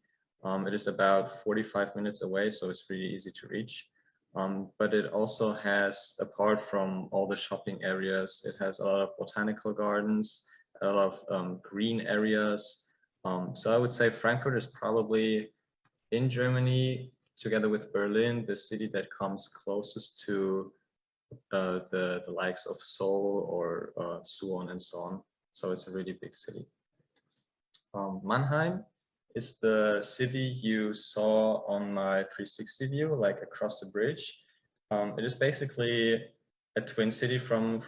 [SPEAKER 3] It is about 45 minutes away, so it's really easy to reach. But it also has, apart from all the shopping areas, it has a lot of botanical gardens, a lot of green areas. So I would say Frankfurt is probably, in Germany, together with Berlin, the city that comes closest to the likes of Seoul or Suwon and so on. So it's a really big city. Mannheim is the city you saw on my 360 view, like across the bridge. It is basically a twin city from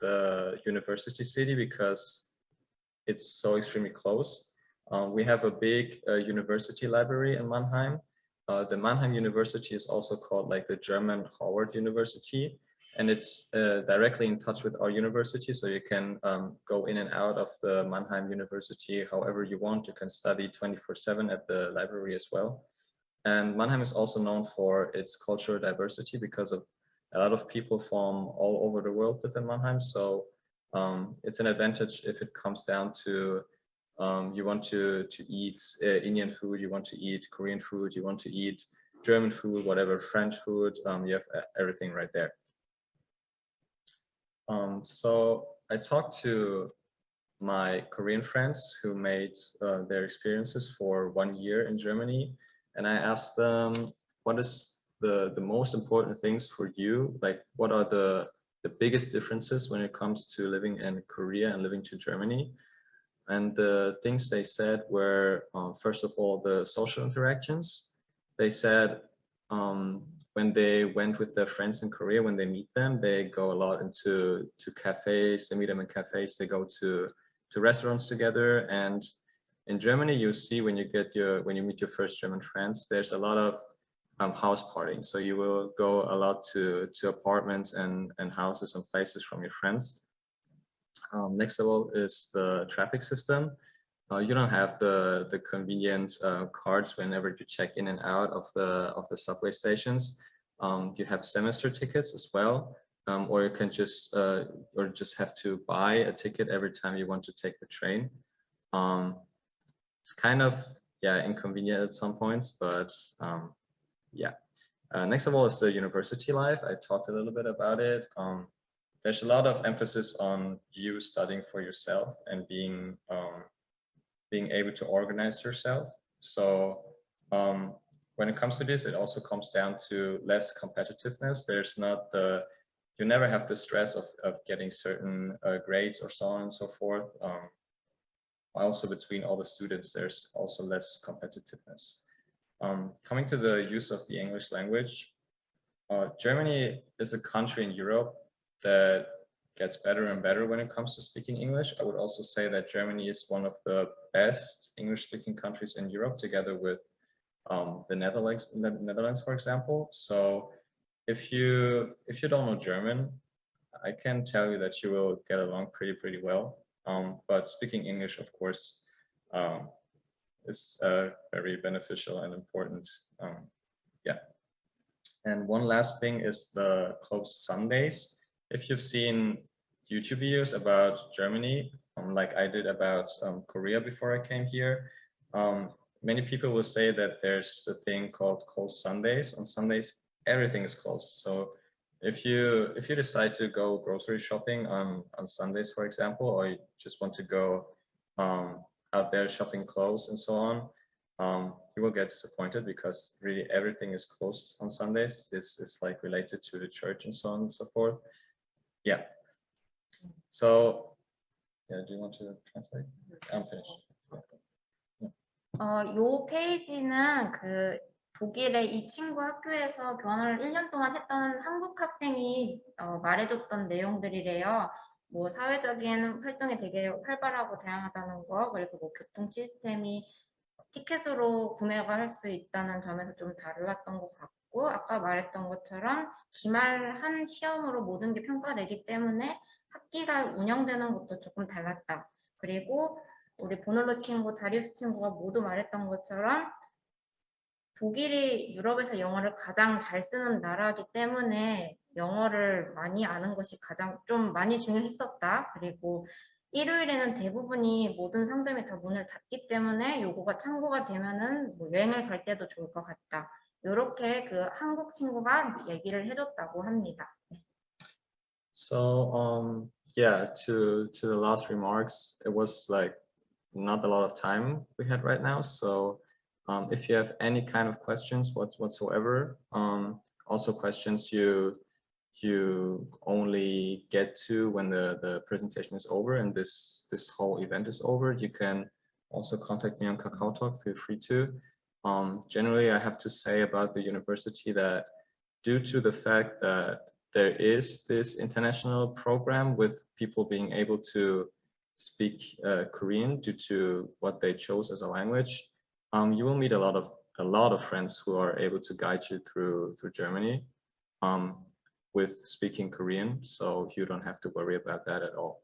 [SPEAKER 3] the university city because it's so extremely close. We have a big university library in Mannheim. The Mannheim University is also called like the German Howard University, and it's directly in touch with our university, so you can go in and out of the Mannheim University however you want. You can study 24/7 at the library as well. And Mannheim is also known for its cultural diversity because of a lot of people from all over the world live in Mannheim. So it's an advantage if it comes down to you want to eat Indian food, you want to eat Korean food, you want to eat German food, whatever, French food, you have everything right there. So I talked to my Korean friends who made their experiences for 1 year in Germany, and I asked them, what is the most important things for you? Like, what are the biggest differences when it comes to living in Korea and living to Germany? And the things they said were, first of all, the social interactions. They said when they went with their friends in Korea, when they meet them, they go a lot into cafes. They meet them in cafes. They go to restaurants together. And in Germany, you see when you meet your first German friends, there's a lot of house partying. So you will go a lot to apartments and houses and places from your friends. Next of all is the traffic system. You don't have the convenient cards whenever you check in and out of the subway stations. You have semester tickets as well, or you can just have to buy a ticket every time you want to take the train. It's kind of inconvenient at some points, but yeah. Next of all is the university life. I talked a little bit about it. There's a lot of emphasis on you studying for yourself and being able to organize yourself. So when it comes to this, it also comes down to less competitiveness. There's not you never have the stress of getting certain grades or so on and so forth. Also between all the students, there's also less competitiveness. Coming to the use of the English language, Germany is a country in Europe that gets better and better when it comes to speaking English. I would also say that Germany is one of the best English-speaking countries in Europe, together with the Netherlands, for example. So if you don't know German, I can tell you that you will get along pretty well. But speaking English, of course, is very beneficial and important. Yeah. And one last thing is the closed Sundays. If you've seen YouTube videos about Germany, like I did about Korea before I came here, many people will say that there's the thing called closed Sundays. On Sundays, everything is closed. So if you decide to go grocery shopping on Sundays, for example, or you just want to go out there shopping clothes and so on, you will get disappointed because really everything is closed on Sundays. This is like related to the church and so on and so forth. Yeah. So, yeah, do you want to translate? I'm finished.
[SPEAKER 1] 요 페이지는 그 독일의 이 친구 학교에서 교환을 1년 동안 했던 한국 학생이 말해줬던 내용들이래요. 뭐 사회적인 활동이 되게 활발하고 다양하다는 거, 그리고 뭐 교통 시스템이 티켓으로 구매가 할 수 있다는 점에서 좀 달랐던 것 같고, 아까 말했던 것처럼 기말한 시험으로 모든 게 평가되기 때문에 학기가 운영되는 것도 조금 달랐다. 그리고 우리 보놀로 친구, 다리우스 친구가 모두 말했던 것처럼 독일이 유럽에서 영어를 가장 잘 쓰는 나라이기 때문에 영어를 많이 아는 것이 가장 좀 많이 중요했었다. 그리고 일요일에는 대부분이 모든 상점이 다 문을 닫기 때문에 요거가 참고가 되면은 뭐 여행을 갈 때도 좋을 것 같다. 요렇게 그 한국 친구가 얘기를 해줬다고 합니다.
[SPEAKER 3] So yeah, to the last remarks, it was like not a lot of time we had right now. So if you have any kind of questions whatsoever, also questions you only get to when the presentation is over and this whole event is over, you can also contact me on KakaoTalk, feel free to. Generally, I have to say about the university that due to the fact that there is this international program with people being able to speak Korean due to what they chose as a language, you will meet a lot of friends who are able to guide you through Germany with speaking Korean, so you don't have to worry about that at all.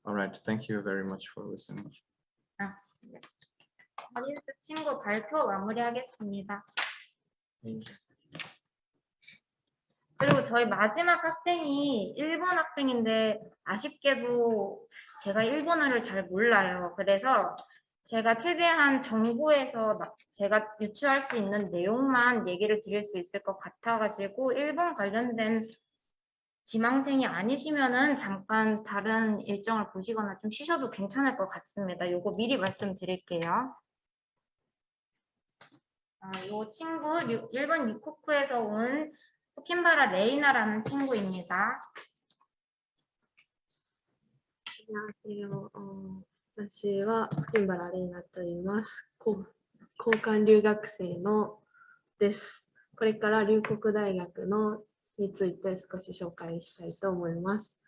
[SPEAKER 3] All right, thank you very much for listening.
[SPEAKER 1] 뉴스 친구 발표 마무리하겠습니다. 그리고 저희 마지막 학생이 일본 학생인데 아쉽게도 제가 일본어를 잘 몰라요. 그래서 제가 최대한 정보에서 제가 유추할 수 있는 내용만 얘기를 드릴 수 있을 것 같아가지고 일본 관련된 지망생이 아니시면은 잠깐 다른 일정을 보시거나 좀 쉬셔도 괜찮을 것 같습니다. 요거 미리 말씀드릴게요. 요 친구 일본 유코쿠에서 온 포킨바라 레이나라는 친구입니다.
[SPEAKER 2] 안녕하세요. 私は金原玲奈と言います。交換留学生です。これから龍谷大学について少し紹介したいと思います。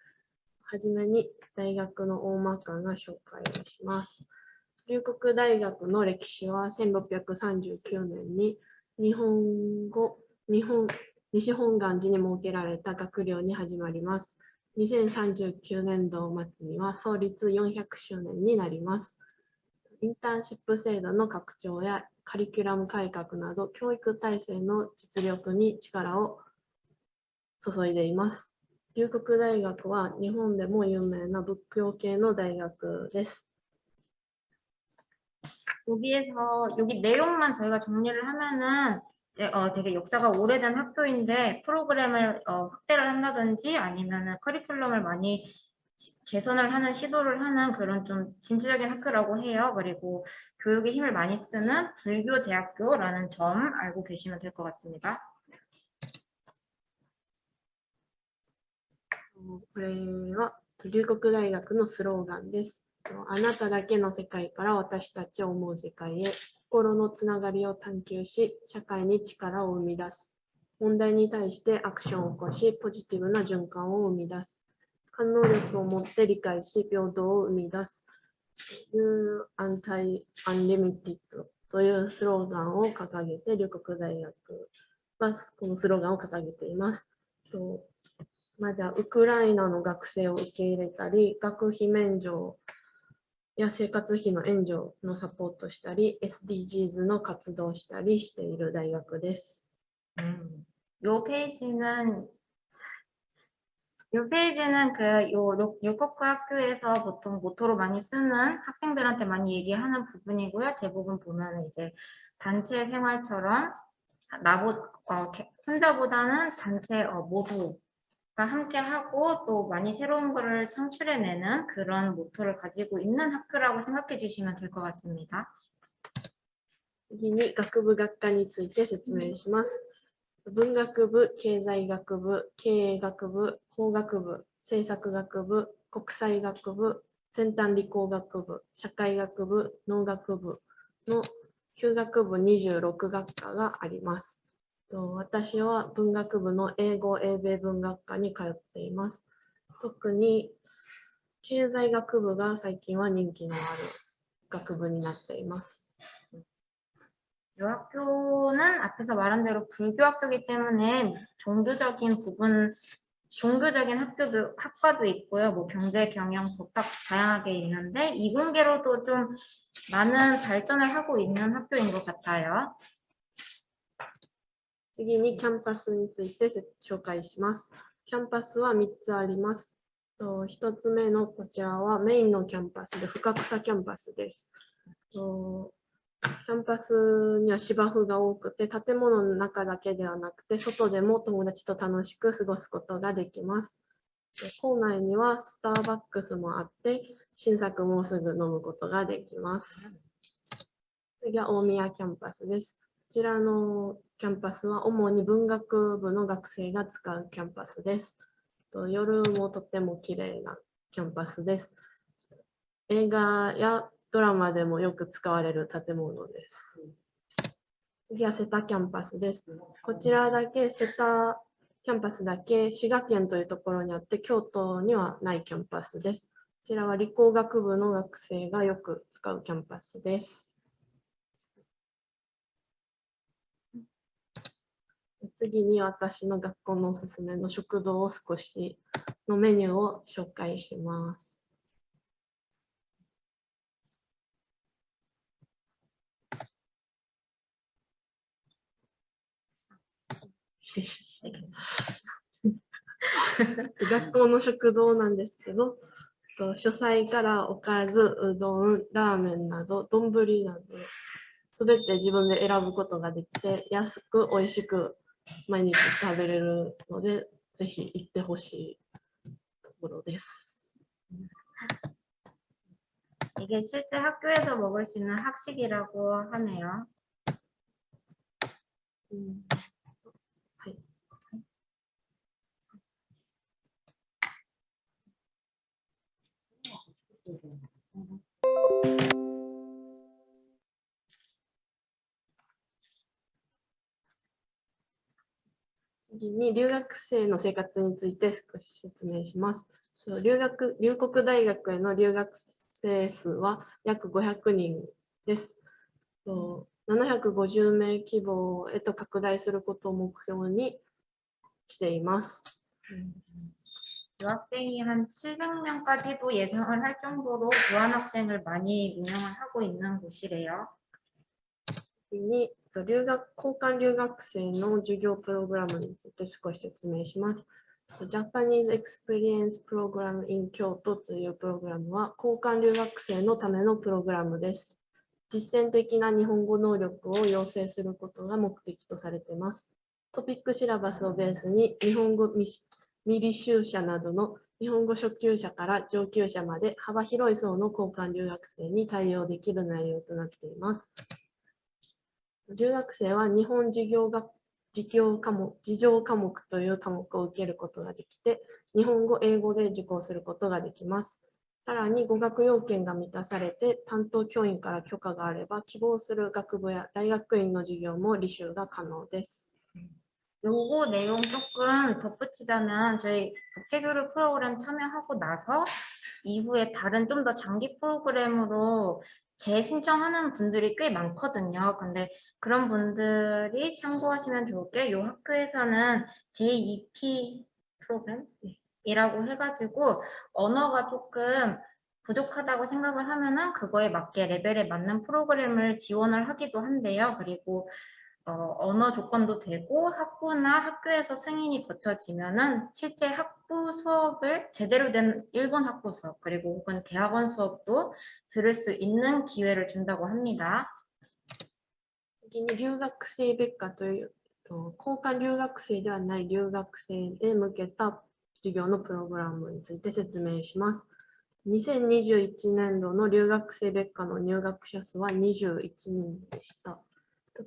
[SPEAKER 2] はじめに大学の大まかな紹介をします。龍谷大学の歴史は1639年に西本願寺に設けられた学寮に始まります。2039年度末には創立400周年になります。インターンシップ制度の拡張やカリキュラム改革など教育体制の実力に力を注いでいます。龍谷大学は日本でも有名な仏教系の大学です。
[SPEAKER 1] 여기 내용만 저희가 정리를 하면은 되게 역사가 오래된 학교인데 프로그램을 확대를 한다든지 아니면은 커리큘럼을 많이 개선을 하는 시도를 하는 그런 좀 진취적인 학교라고 해요. 그리고 교육에 힘을 많이 쓰는 불교 대학교라는 점 알고 계시면 될 것 같습니다.
[SPEAKER 2] これは龍谷大学のスローガンです。あなただけの世界から私たちを思う世界へ、心のつながりを探求し、社会に力を生み出す。問題に対してアクションを起こし、ポジティブな循環を生み出す。感能力を持って理解し、平等を生み出す。You Anti-Unlimited というスローガンを掲げて、龍谷大学はこのスローガンを掲げています。まだウクライナの学生を受け入れたり、学費免除や生活費の援助のサポートしたり、SDGs の活動をしたりしている大学です。
[SPEAKER 1] 요 페이지는 요코쿠 학교에서 보통 모토로 많이 쓰는 학생들한테 많이 얘기하는 부분이고요. 대부분 보면 이제 단체 생활처럼 혼자보다는 단체 모두가 함께 하고 또 많이 새로운 거를 창출해내는 그런 모토를 가지고 있는 학교라고 생각해 주시면 될 것 같습니다.
[SPEAKER 2] 次に学部学科について説明します。文学部、経済学部、経営学部、法学部、政策学部、国際学部、先端理工学部、社会学部、農学部の9学部26学科があります。私は文学部の英語・英米文学科に通っています。特に経済学部が最近は人気のある学部になっています。
[SPEAKER 1] 이 학교는 앞에서 말한 대로 불교 학교이기 때문에 종교적인 학과도 있고요. 뭐 경제, 경영, 법학 다양하게 있는데 이공계로도 좀 많은 발전을 하고 있는 학교인 것 같아요.
[SPEAKER 2] 次にキャンパスについて紹介します。キャンパスは3つあります。1つ目のこちらはメインのキャンパスで深草キャンパスです。キャンパスには芝生が多くて建物の中だけではなくて外でも友達と楽しく過ごすことができます。校内にはスターバックスもあって新作もすぐ飲むことができます。次は大宮キャンパスです。こちらのキャンパスは主に文学部の学生が使うキャンパスです。夜もとっても綺麗なキャンパスです。映画や
[SPEAKER 4] ドラマでもよく使われる建物です。次は瀬田キャンパスです。こちらだけ瀬田キャンパスだけ滋賀県というところにあって京都にはないキャンパスです。こちらは理工学部の学生がよく使うキャンパスです。次に私の学校のおすすめの食堂を少しのメニューを紹介します。学校の食堂なんですけど、主菜からおかず、うどん、ラーメンなど、丼など、すべて自分で選ぶことができて、安く美味しく毎日食べれるので、ぜひ行ってほしいところです。
[SPEAKER 1] 이게 실제 학교에서 먹을 수 있는 학식이라고 하네요.
[SPEAKER 4] はい。次に留学生の生活について少し説明します。龍谷大学への留学生数は約500人です。750名規模へと拡大することを目標にしています。
[SPEAKER 1] 유학생이 한 700명까지도 예상을 할 정도로 교환학생을 많이 운영을 하고 있는 곳이래요.
[SPEAKER 4] 次に交換留学生の授業プログラムについて少し説明します。Japanese Experience Program in Kyoto というプログラムは交換留学生のためのプログラムです。実践的な日本語能力を養成することが目的とされています。トピックシラバスをベースに日本語未履修者などの日本語初級者から上級者まで幅広い層の交換留学生に対応できる内容となっています。留学生は日本事情科目という科目を受けることができて、日本語、英語で受講することができます。さらに語学要件が満たされて、担当教員から許可があれば、希望する学部や大学院の授業も履修が可能です。
[SPEAKER 1] 요거 내용 조금 덧붙이자면 저희 국제교류 프로그램 참여하고 나서 이후에 다른 좀 더 장기 프로그램으로 재신청하는 분들이 꽤 많거든요. 근데 그런 분들이 참고하시면 좋을 게 이 학교에서는 J2P 프로그램이라고 해가지고 언어가 조금 부족하다고 생각을 하면은 그거에 맞게 레벨에 맞는 프로그램을 지원을 하기도 한대요. 그리고 언어 조건도 되고 학부나 학교에서 승인이 거쳐지면은 실제 학부 수업을 제대로 된 일본 학부 수업 그리고 혹은 대학원 수업도 들을 수 있는 기회를 준다고 합니다.
[SPEAKER 4] 次に留学生別科という交換留学生ではない留学生へ向けた授業のプログラムについて説明します。2021年度の留学生別科の入学者数は21人でした。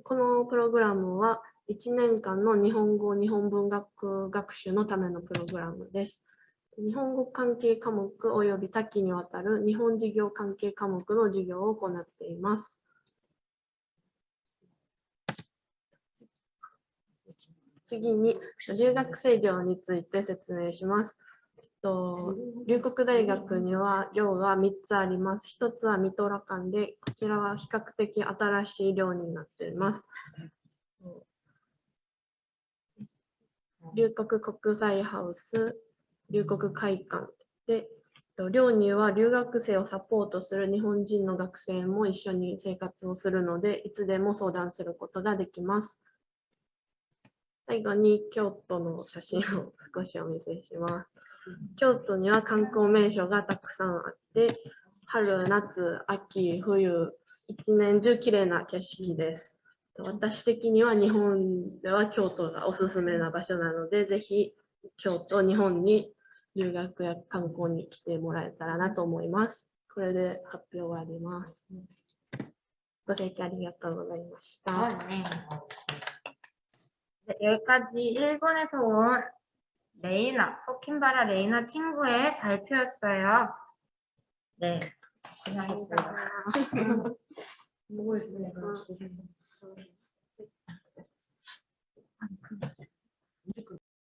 [SPEAKER 4] このプログラムは1年間の日本語、日本文学学習のためのプログラムです。日本語関係科目および多岐にわたる日本事業関係科目の授業を行っています。次に留学生寮について説明します。龍谷大学には寮が3つあります。1つはミトラ館で、こちらは比較的新しい寮になっています。龍谷国際ハウス、龍谷会館で、寮には留学生をサポートする日本人の学生も一緒に生活をするので、いつでも相談することができます。最後に京都の写真を少しお見せします。京都には観光名所がたくさんあって、春、夏、秋、冬、一年中綺麗な景色です。私的には日本では京都がおすすめな場所なので、ぜひ京都、日本に留学や観光に来てもらえたらなと思います。これで発表終わります。ご清聴ありがとうございました。
[SPEAKER 1] 네. 여기까지 일본에서 온 레이나, 포킨바라 레이나 친구의 발표였어요. 네. 고생하셨습니다.
[SPEAKER 4] 보고 있으니까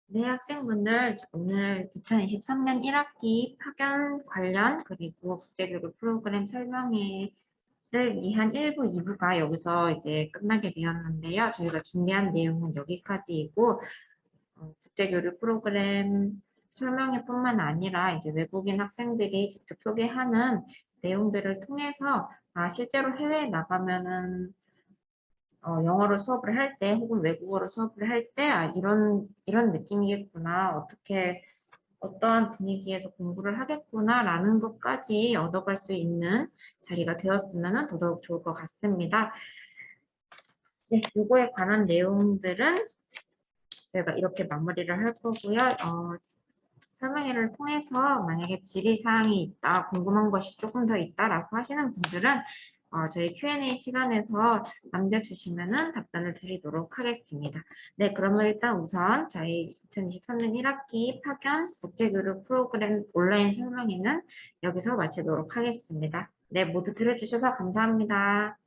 [SPEAKER 1] 네, 학생분들 오늘 2023년 1학기 파견 관련 그리고 국제교류 프로그램 설명회를 위한 1부, 2부가 여기서 이제 끝나게 되었는데요. 저희가 준비한 내용은 여기까지이고 국제교류 프로그램 설명회뿐만 아니라 이제 외국인 학생들이 직접 소개하는 내용들을 통해서 실제로 해외에 나가면은 영어로 수업을 할 때 혹은 외국어로 수업을 할 때 이런 느낌이겠구나. 어떠한 분위기에서 공부를 하겠구나라는 것까지 얻어갈 수 있는 자리가 되었으면 더더욱 좋을 것 같습니다. 네, 요거에 관한 내용들은 저희가 이렇게 마무리를 할 거고요. 설명회를 통해서 만약에 질의사항이 있다, 궁금한 것이 조금 더 있다라고 하시는 분들은 저희 Q&A 시간에서 남겨주시면 답변을 드리도록 하겠습니다. 네, 그러면 일단 우선 저희 2023년 1학기 파견 국제교류 프로그램 온라인 설명회는 여기서 마치도록 하겠습니다. 네, 모두 들어주셔서 감사합니다.